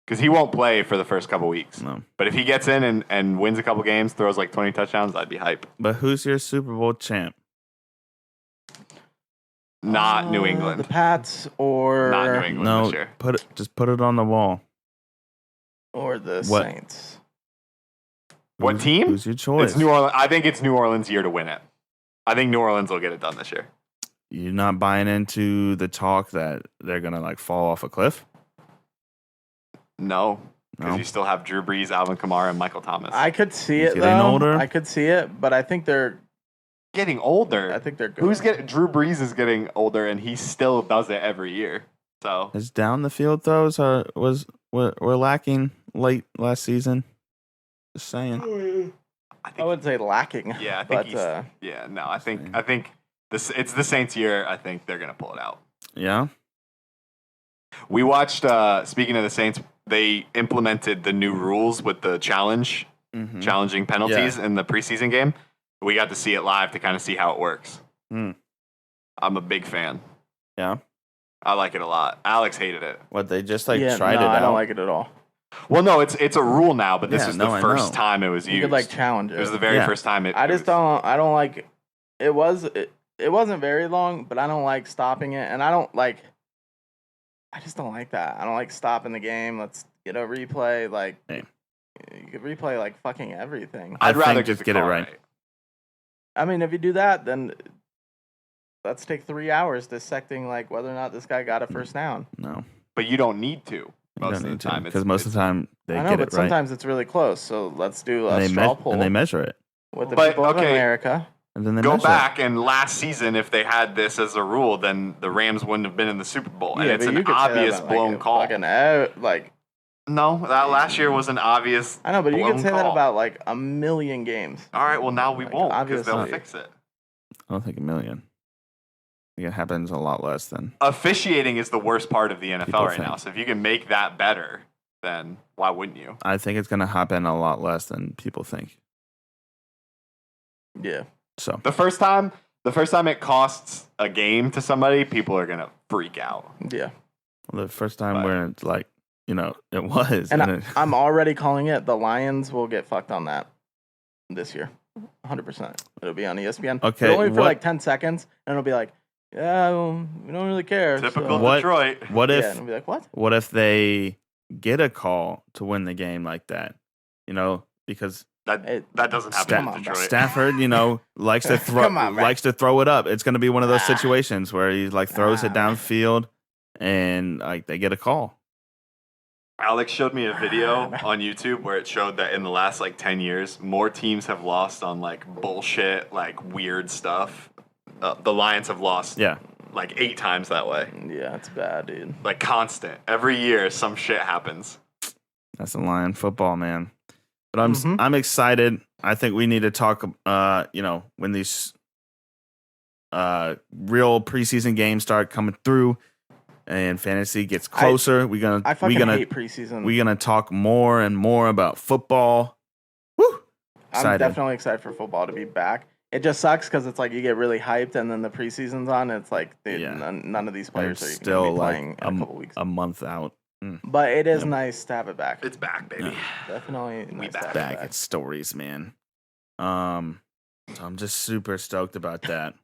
Because he won't play for the first couple weeks. No. But if he gets in and wins a couple games, throws like 20 touchdowns, I'd be hype. But who's your Super Bowl champ? Not New England. The Pats or Not New England No, this year. just put it on the wall. or the What? Saints. What team? Who's your choice? It's New Orleans. I think it's New Orleans' year to win it. I think New Orleans will get it done this year. You're not buying into the talk that they're gonna like fall off a cliff? No. Because No. you still have Drew Brees, Alvin Kamara, and Michael Thomas. I could see He's it getting though. older. I could see it, but I think they're getting older. good. Who's getting? Drew Brees is getting older, and he still does it every year. So His down the field throws were lacking late last season. Just saying. I think. I would say lacking. Yeah, I think but he's. Yeah, no, I think this. It's the Saints' year. I think they're gonna pull it out. Yeah. We watched. Speaking of the Saints, they implemented the new rules with the challenge, Mhm. challenging penalties in the preseason game. We got to see it live to kind of see how it works. Mm. I'm a big fan. Yeah. I like it a lot. Alex hated it. What they just like yeah, tried no, it out. I don't like it at all. Well, no, it's a rule now, but this Yeah, is no, the I first know. time it was used. You could like challenge it was the it. very Yeah. first time it. I it just was- don't. I don't like. It wasn't very long, but I don't like stopping it, and I don't like. I just don't like that. I don't like stopping the game. Let's get a replay. Like Hey. you could replay like fucking everything. I I'd rather think just get it call right. I mean, if you do that, then let's take 3 hours dissecting like whether or not this guy got a first down. No. But you don't need to You most don't of the need to, time. because most of the time they I know, get but it right. sometimes it's really close. So let's do a And they, straw poll and they measure it. with the But, people of okay. America. And then they Go measure back and last season, if they had this as a rule, then the Rams wouldn't have been in the Super Bowl, and it's but an you could say that obvious about, blown like, call. like No, that last year was an obvious. I know, but you blown could say that call. about like a million games. All right, well now we Like, won't because they'll obviously. fix it. it. I don't think a million. I think it happens a lot less than. Officiating is the worst part of the NFL People right think. now. So if you can make that better, then why wouldn't you? I think it's going to happen a lot less than people think. Yeah. So The first time it costs a game to somebody, people are gonna freak out. Yeah. the first time But- where it's like, it was. And it, I'm already calling it. The Lions will get fucked on that this year. 100%. It'll be on ESPN. Okay, But only for what- like 10 seconds. And it'll be like, yeah, well, we don't really care. Typical What- Detroit. what Yeah, if and it'll be like, what? what if they get a call to win the game like that? Because That doesn't happen Come in on, Detroit. Stafford, likes to throw Come on, man. likes to throw it up. It's going to be one of those Ah. situations where he like throws it Ah. downfield and like they get a call. Alex showed me a video on YouTube where it showed that in the last like 10 years, more teams have lost on like bullshit, like weird stuff. The Lions have lost Yeah. like 8 times that way. Yeah, it's bad, dude. Like constant. Every year, some shit happens. That's the Lion football, man. But Mhm. I'm excited. I think we need to talk. When these real preseason games start coming through, and fantasy gets closer, I we fucking gonna hate preseason. we're gonna talk more and more about football. Woo! I'm Excited. definitely excited for football to be back. It just sucks because it's like you get really hyped and then the preseason's on. And it's like dude, Yeah. none of these players It's are even still gonna be like playing in a couple weeks. a month out. But it is Yep. nice to have it back. It's back, baby. Definitely nice to have it Back at stories, man. So I'm just super stoked about that.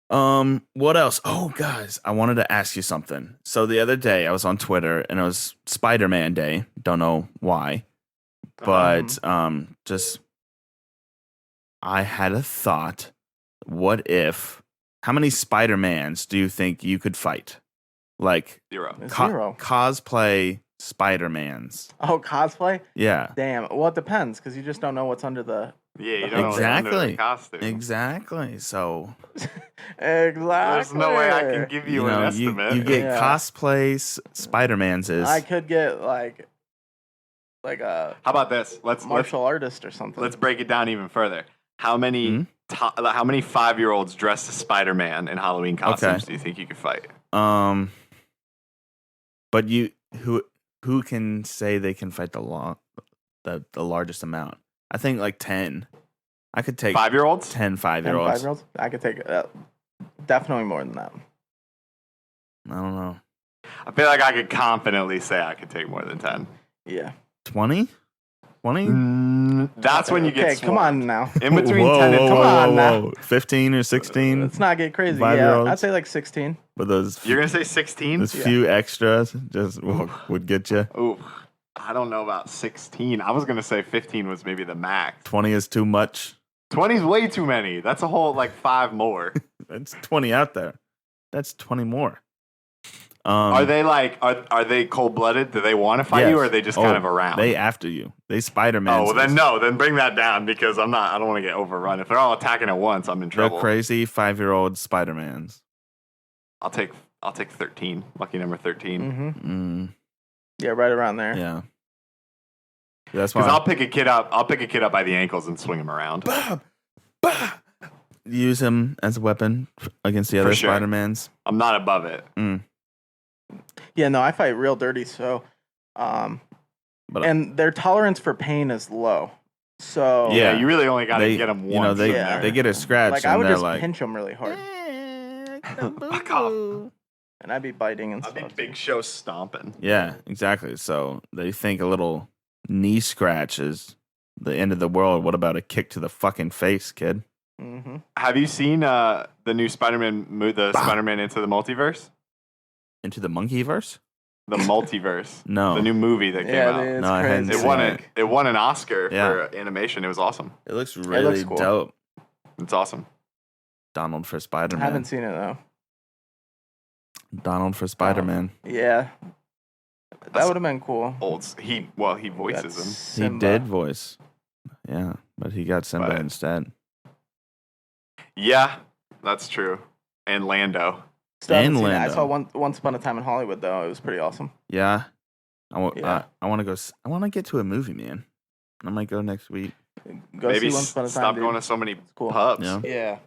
What else? Oh, guys, I wanted to ask you something. So the other day I was on Twitter and it was Spider-Man Day. Don't know why, but just I had a thought. What if? How many Spider-Mans do you think you could fight? Like 0. Zero. cosplay Spider-Mans. Oh, cosplay? Yeah. Damn. Well, it depends because you just don't know what's under the. Yeah, you don't know what's under Exactly. the costume. Exactly. So Exactly. There's no way I can give you, an estimate. you get Yeah. cosplay Spider-Mans is I could get like a How about this? Let's martial artist or something. let's break it down even further. How many Hmm? how many 5-year-olds dressed as Spider-Man in Halloween costumes do you think you could fight? but who can say they can fight the largest amount? I think like 10. I could take 5-year-olds? 10 10 5-year-olds. 5-year-olds? I could take definitely more than that. I don't know. I feel like I could confidently say I could take more than 10. Yeah. 20? 20? That's when you get Okay, come on now. In between 10 and 20. Come on now. whoa. 15 or 16 Let's not get crazy. 5-year-olds? Yeah, I'd say like 16. with those You're going to say 16? those few extras just would get you. Ooh, I don't know about 16. I was going to say 15 was maybe the max. 20 is too much. 20 is way too many. That's a whole like 5 more. That's 20 out there. That's 20 more. Are they like are they cold blooded? Do they want to fight you, or are they just kind of around? They after you. They Spider-Man. Oh, well, then no. Then bring that down because I don't want to get overrun. If they're all attacking at once, I'm in They're trouble. crazy 5-year-old Spider-Mans. I'll take 13. Lucky number 13. Mm-hmm. Mm, Yeah, right around there. yeah. That's why Because I'll pick a kid up. I'll pick a kid up by the ankles and swing him around. use him as a weapon against the other sure. Spider-Mans. I'm not above it. Yeah, no, I fight real dirty, so But and their tolerance for pain is low. So Yeah. You really only got to They- get them once. you know, they in Yeah. there. they get a scratch like I and would they're just like, pinch them really hard, Fuck off. and I'd be biting and I'd be stuff. Big Show stomping. yeah, exactly. So they think a little knee scratch is the end of the world. What about a kick to the fucking face, kid? Mm-hmm. Have you seen the new Spider-Man, the Spider-Man Into the Multiverse? Into the monkeyverse? The Multiverse. No. The new movie that came Yeah, out. dude, it's No, I hadn't crazy. It won seen it. It won an Oscar Yeah. for animation. It was awesome. It looks really cool. dope. It's awesome. Donald for I Spider-Man. haven't seen it though. Donald for Spider-Man. Yeah, that That's- would have been cool. He voices him. He Simba. did voice. Yeah, but he got Simba But- instead. Yeah, that's true. And Lando. Still haven't And seen it. I Lando. saw Once Upon a Time in Hollywood though. It was pretty awesome. Yeah. I want Yeah. I want to go I want to get to a movie, man. I might go next week. Go Maybe see Once Upon a Time. stop dude. going to so many It's cool. pubs. Yeah. Yeah.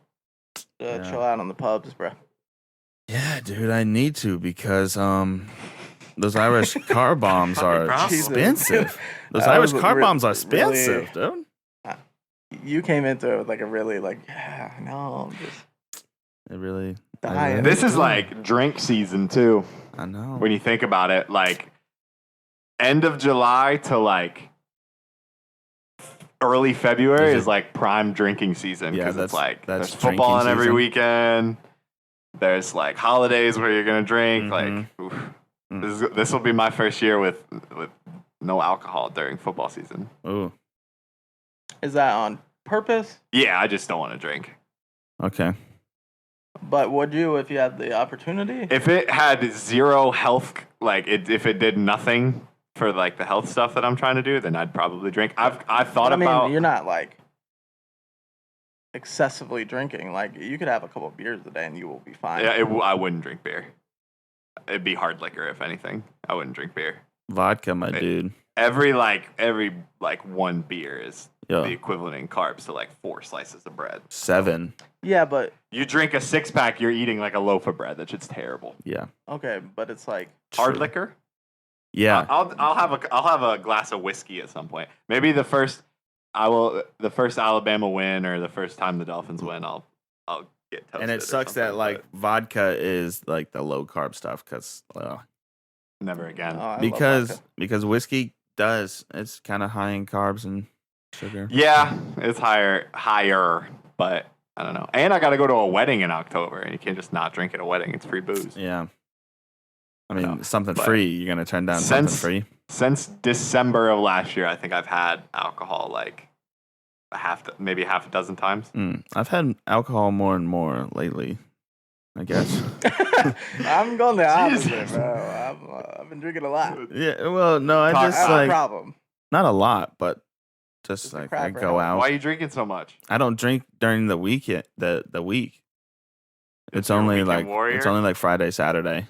Yeah. Chill out on the pubs, bro. Yeah, dude, I need to because those Irish car bombs are Fucking expensive. Those That Irish was car re- bombs are really- expensive, dude. You came into it with like a really like, yeah, no, just It really dying. This is like drink season too. I know. When you think about it, like end of July to like early February Is it- is like prime drinking season Yeah, because it's like that's there's football on drinking every season. weekend. There's like holidays where you're gonna drink. Mhm. Like oof. Mm. This will be my first year with no alcohol during football season. Ooh, Is that on purpose? Yeah, I just don't want to drink. okay. But would you if you had the opportunity? If it had zero health, if it did nothing for like the health stuff that I'm trying to do, then I'd probably drink. I've thought I mean, about. you're not like excessively drinking. Like you could have a couple beers a day and you will be fine. Yeah, I wouldn't drink beer. It'd be hard liquor if anything. I wouldn't drink beer. Vodka, my Hey. dude. Every one beer is Yo, the equivalent in carbs to like 4 slices of bread. 7. Yeah, but You drink a 6-pack, you're eating like a loaf of bread. That's just terrible. Yeah. okay, but it's like Hard True. liquor? Yeah. I'll have a glass of whiskey at some point. Maybe the first Alabama win or the first time the Dolphins win, I'll get toasted. And it or sucks that something, like vodka is like the low carb stuff because but never again. oh, I love vodka. because whiskey it's kind of high in carbs and sugar. Yeah, it's higher, but I don't know. And I got to go to a wedding in October, and you can't just not drink at a wedding. It's free booze. Yeah. I mean, know, something but free. You're gonna turn down something since- free. Since December of last year, I think I've had alcohol like maybe half a dozen times. I've had alcohol more and more lately. I guess. I'm going the opposite, Jesus. bro. I've been drinking a lot. Yeah. Well, no, I Talk- just I have a like problem. not a lot, but just Just a like crack I for go health. out. Why are you drinking so much? I don't drink during the week yet. The week. It's You're a only weekend like warrior? it's only like Friday, Saturday.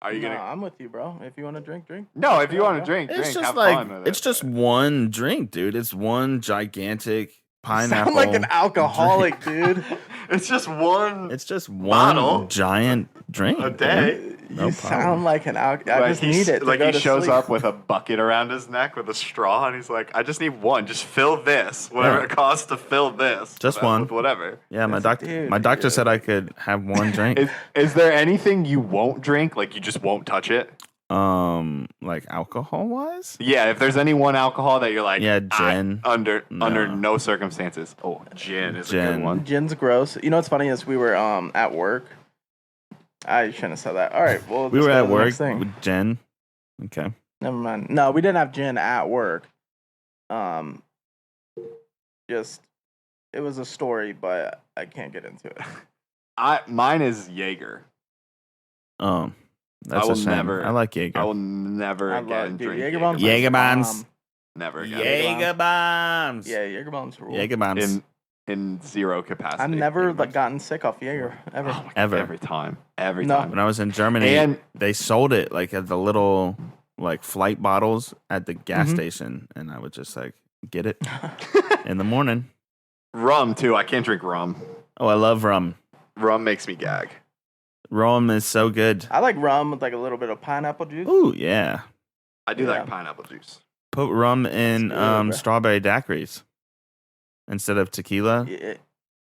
Are you No, gonna? I'm with you, bro. If you want to drink, drink. No, if you Yeah, want bro. to drink, It's drink. just Have like fun with it's it. just one drink, dude. It's one gigantic pineapple. Sound like an alcoholic, dude. It's just one It's just one Bottle? giant drink. a man. day. No You problem. sound like an I just need it to like go he to shows sleep. up with a bucket around his neck with a straw, and he's like, "I just need one. Just fill this. Whatever Yeah. it costs to fill this. Just one. With whatever." Yeah, my That's- doctor. dude, My doctor yeah. said I could have one drink. Is there anything you won't drink? Like you just won't touch it? Like alcohol wise. Yeah. If there's any one alcohol that you're like, Yeah, gin. under No. no circumstances. Oh, gin is a Gin. good one. Gin's gross. You know what's funny is we were at work. I shouldn't have said that. All right, well We let's were go at to the work next thing. with Jen. Okay. Never mind. No, we didn't have gin at work. Just it was a story, but I can't get into it. Mine is Jaeger. That's will a shame. never- I like Jaeger. I will never I again love dude, drink Jaeger Jaeger bombs. Jaeger are bombs. bomb. Never again. Jaeger bombs. Yeah, Jaeger bombs rule. Jaeger bombs. In zero capacity. I've never Jaeger like bombs. gotten sick off Jaeger ever. Oh my God, Ever. every time. Every No. time. When I was in Germany, And they sold it like at the little like flight bottles at the gas Mhm. station, and I would just like get it in the morning. rum too. I can't drink rum. Oh, I love rum. Rum makes me gag. Rum is so good. I like rum with like a little bit of pineapple juice. Ooh, yeah. I do Yeah. like pineapple juice. Put rum in That's good, bro. strawberry daiquiris instead of tequila.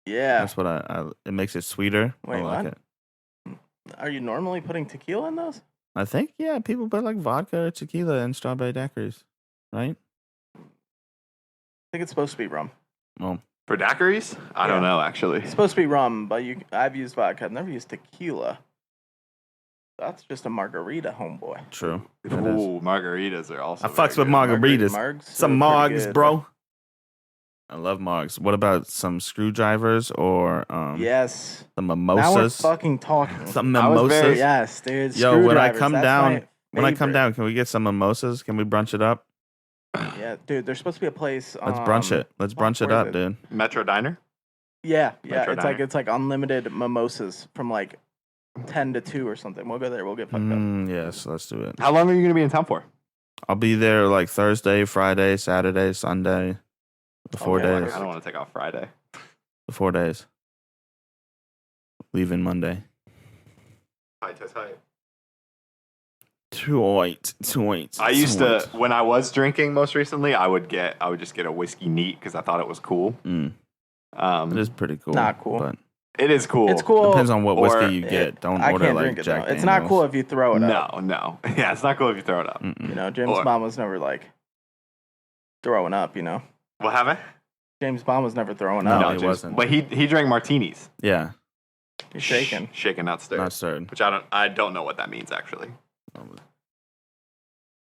Yeah. That's what it makes it sweeter. Wait, I like what? it. Are you normally putting tequila in those? I think, yeah, people put like vodka or tequila in strawberry daiquiris, right? I think it's supposed to be rum. Well, For daiquiris? I don't Yeah. know actually. It's supposed to be rum, but I've used vodka. I've never used tequila. That's just a margarita, homeboy. true. It is. Ooh, margaritas are also. I fucks very with good. margaritas. Margs Some are pretty Mogs, good, bro. I love Mogs. What about some screwdrivers or Yes. some Now we're mimosas? fucking talking. Some I was mimosas. very- Yes, dude. Yo, when I screwdrivers, come that's down- my When I come favorite. down, can we get some mimosas? Can we brunch it up? Yeah, dude. There's supposed to be a place. Let's brunch it. Let's fuck, brunch it where is up, it? dude. Metro Diner. Yeah, Metro it's like unlimited mimosas from like 10 to 2 or something. We'll go there. We'll get fucked up. Yes, let's do it. How long are you gonna be in town for? I'll be there like Thursday, Friday, Saturday, Sunday. The 4 Okay, days. I don't want to take off Friday. The 4 days. Leaving Monday. Tight. Tweet. I used to when I was drinking most recently. I would just get a whiskey neat because I thought it was cool. It is pretty cool. Not cool. But It is cool. It's cool. depends on what whiskey Or you get. Don't I order can't like drink it Jack though. It's not Daniels. cool if you throw it up. No. Yeah, it's not cool if you throw it up. Mm-mm. You know, James Or- Bond was never like throwing up. You know, What happened? James Bond was never throwing No, up. he just- wasn't. But he drank martinis. Yeah, He's shaking. Shaken, not stirred. not stirred. Which I don't know what that means actually.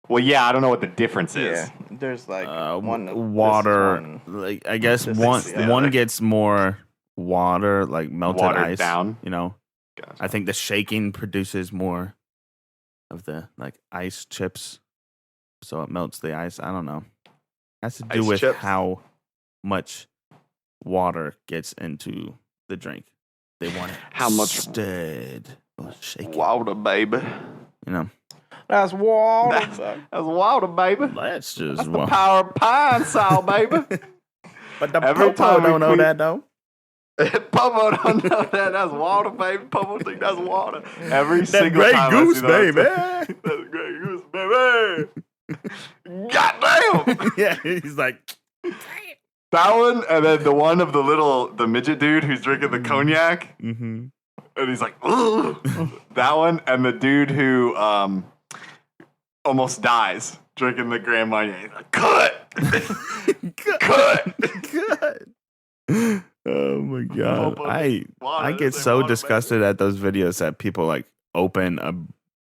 Well, yeah, I don't know what the difference is. Yeah, there's like one this is water. one. Like I guess This one is the one other. gets more water, like melted Watered ice. down. You know, Gotcha. I think the shaking produces more of the like ice chips, so it melts the ice. I don't know. Has to do Ice with chips? how much water gets into the drink. They want it How much- stirred or shaken. Water, baby. You know, That's water. That's water, baby. that's just That's the power of pine sol, baby. But the Every time we don't know clean- that though. Popo don't know that. That's water, baby. Popo think that's water. Every That single Grey time Goose, I see those, baby. That's Grey Goose, baby. Goddamn. Yeah, he's like, That one, and then the one of the midget dude who's drinking the cognac, mm-hmm. and he's like, ugh. That one, and the dude who almost dies drinking the Grand Marnier. He's like, cut! Cut! Good. Oh my god. Popo I Water, get this ain't so water, disgusted at those videos that people like open a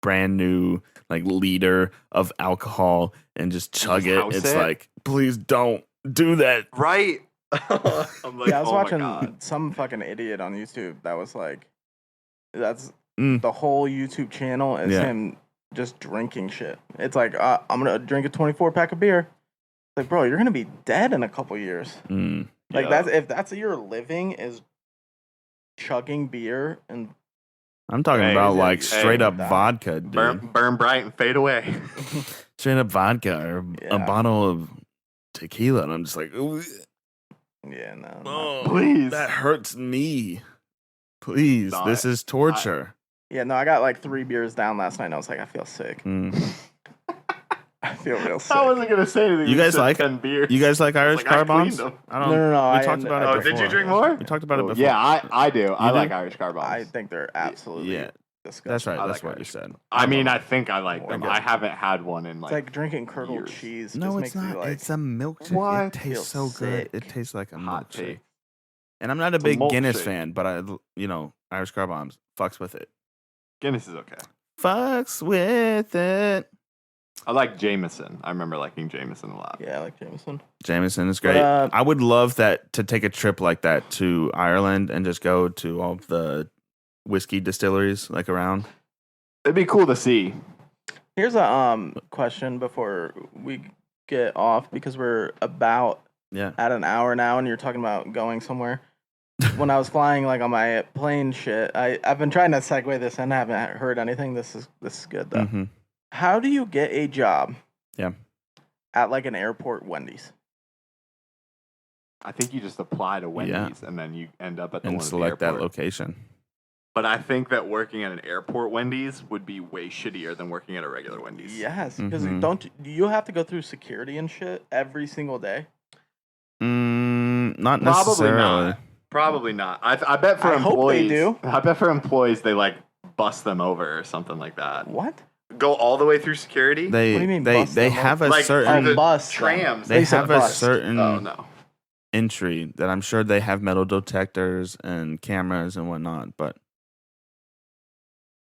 brand new like liter of alcohol and just chug Just it. house It's it? like, please don't do that. baby. Right? I'm like, Yeah, I was oh my God. watching some fucking idiot on YouTube that was like, that's Mm. the whole YouTube channel is Yeah. him just drinking shit. It's like, I'm gonna drink a 24 pack of beer. Like, bro, you're gonna be dead in a couple years. Mm. Like Yeah. if that's your living is chugging beer and I'm talking Hey, about yeah, like hey, straight up that. vodka, dude. Burn bright and fade away. Straight up vodka or a Yeah. bottle of tequila, and I'm just like, ooh, yeah, no. oh, Please. that hurts me. Please, No, this is torture. Yeah, no, I got like 3 beers down last night and I was like, I feel sick. I feel real sick. I wasn't gonna say anything. You guys said like 10 beers. You guys like Irish like, I car bombs? cleaned them. I don't. No, We I talked ended- about it Oh, before. did you drink more? We talked about it Oh, before. Yeah, I do. I do? like Irish car bombs. I think they're absolutely Yeah, disgusting. that's right. I That's like what you Irish. said. I mean, I think I like them. Okay. I haven't had one in It's like. like drinking curdled years. cheese. No, just it's makes you, not. like, It's a milkshake. What? It tastes Feel so good. sick. It tastes like a Hot milkshake. take. And I'm not a It's a big malt Guinness shake. fan, but Irish car bombs fucks with it. Guinness is okay. Fucks with it. I like Jameson. I remember liking Jameson a lot. Yeah, I like Jameson. Jameson is But, great. I would love that to take a trip like that to Ireland and just go to all the whiskey distilleries like around. It'd be cool to see. Here's a question before we get off because we're about Yeah. at an hour now and you're talking about going somewhere. When I was flying like on my plane shit, I've been trying to segue this in. I haven't heard anything. This is good though. Mm-hmm. How do you get a job? Yeah. At like an airport Wendy's. I think you just apply to Wendy's and then you end up at the And one at the select that airport. location. But I think that working at an airport Wendy's would be way shittier than working at a regular Wendy's. Yes, because Mhm. don't you have to go through security and shit every single day? Not Probably necessarily. not. Probably not. I bet for I hope they employees. do. I bet for employees they like bust them over or something like that. What? Go all the way through security. They What do you mean they bust they them have a like certain through the bust them. trams. they said have a bust. certain Oh no. entry that I'm sure they have metal detectors and cameras and whatnot, but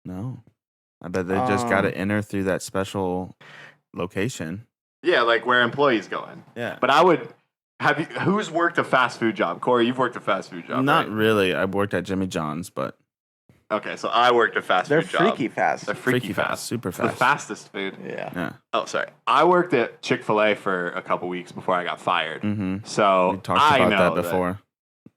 no. I bet they just got to enter through that special location. Yeah, like where employees go in. Yeah. But I would have you. Who's worked a fast food job? Corey, you've worked a fast food job. Not right? really. I worked at Jimmy John's, but Okay, so I worked a fast They're food job. freaky fast. They're freaky fast. super It's the fast. fastest food. Yeah. Yeah. Oh, sorry. I worked at Chick-fil-A for a couple weeks before I got fired. Mm-hmm. So We talked I about know that before.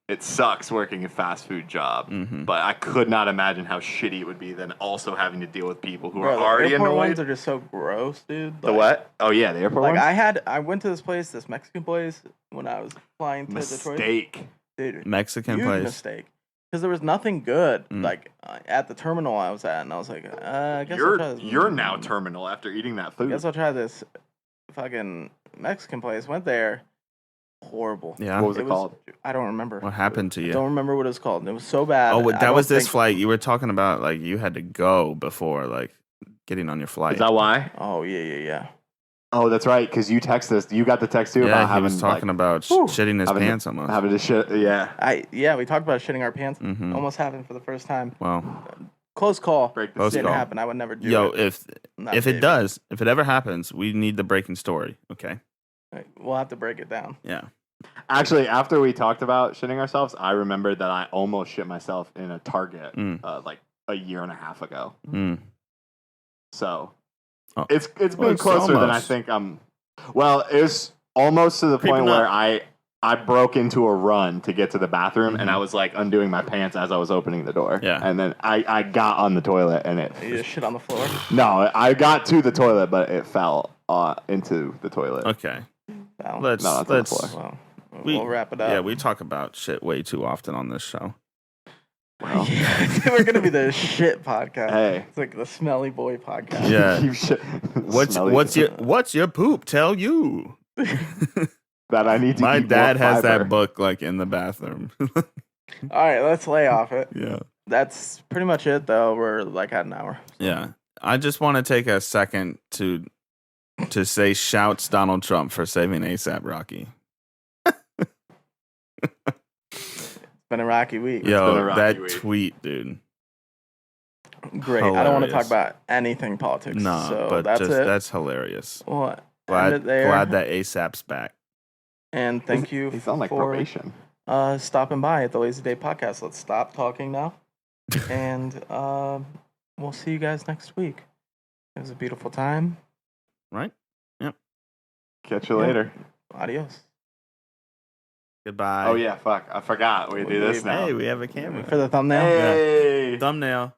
it sucks working a fast food job, Mm-hmm. but I could not imagine how shitty it would be then also having to deal with people who Bro, are the already airport ones annoyed. are just so gross, dude. The Like- what? Oh yeah, the airport Like ones? I went to this Mexican place when I was flying to Detroit. Mistake. Dude, Mexican huge place. mistake. Because there was nothing good Mm. like at the terminal I was at, and I was like, I guess I'll try this. You're now terminal after eating that I food. guess I'll try this fucking Mexican place. Went there, horrible. Yeah. What was it called? I don't remember. What happened to I you? don't remember what it was called. It was so bad. Oh, I that don't was this think- flight. You were talking about like you had to go before like getting on your flight. Is that why? Oh yeah. Oh, that's right. Because you texted us. You got the text too Yeah, about he having was talking about whew, shitting his having to- pants almost. having to shit. Yeah. We talked about shitting our pants. Mm-hmm. Almost happened for the first time. Well, Close call. Break the Close Didn't call. happen. I would never do yo, it. Not if baby. it does, if it ever happens, we need the breaking story. Okay. Right, we'll have to break it down. Yeah. Actually, after we talked about shitting ourselves, I remembered that I almost shit myself in a Target like a year and a half ago. Mm. So Oh. it's been it's closer than I almost. think I'm. Well, it was almost to the Creeping point where up. I broke into a run to get to the bathroom, and Mhm. I was like undoing my pants as I was opening the door. Yeah. And then I got on the toilet, and You just shit on the floor. no, I got to the toilet, but it fell into the toilet. Okay. Well, Let's No, it's on the let's. floor. well, We- we'll wrap it up. Yeah, we talk about shit way too often on this show. Well, Yeah, we're gonna be the shit podcast. hey, It's like the smelly boy podcast. Yeah. you shit. What's your poop tell you? that I need to My eat more dad has fiber. that book like in the bathroom. All right, let's lay off it. Yeah. That's pretty much it, though. We're like at an hour. Yeah. I just want to take a second to say shouts Donald Trump for saving ASAP Rocky. It's been a rocky week. been a Yo, rocky that week. tweet, dude. Great. I don't want to talk Hilarious. about anything politics. No, so but that's just it. that's hilarious. Well, end Glad it there. glad that ASAP's back. And thank you He sound like for probation. stopping by at the Lazy Day Podcast. Let's stop talking now, and we'll see you guys next week. It was a beautiful time. Right? Catch you Yeah. later. Adios. Goodbye. Oh yeah, fuck. I forgot. We do this now. Hey, we have a camera. For the thumbnail. Hey. Thumbnail.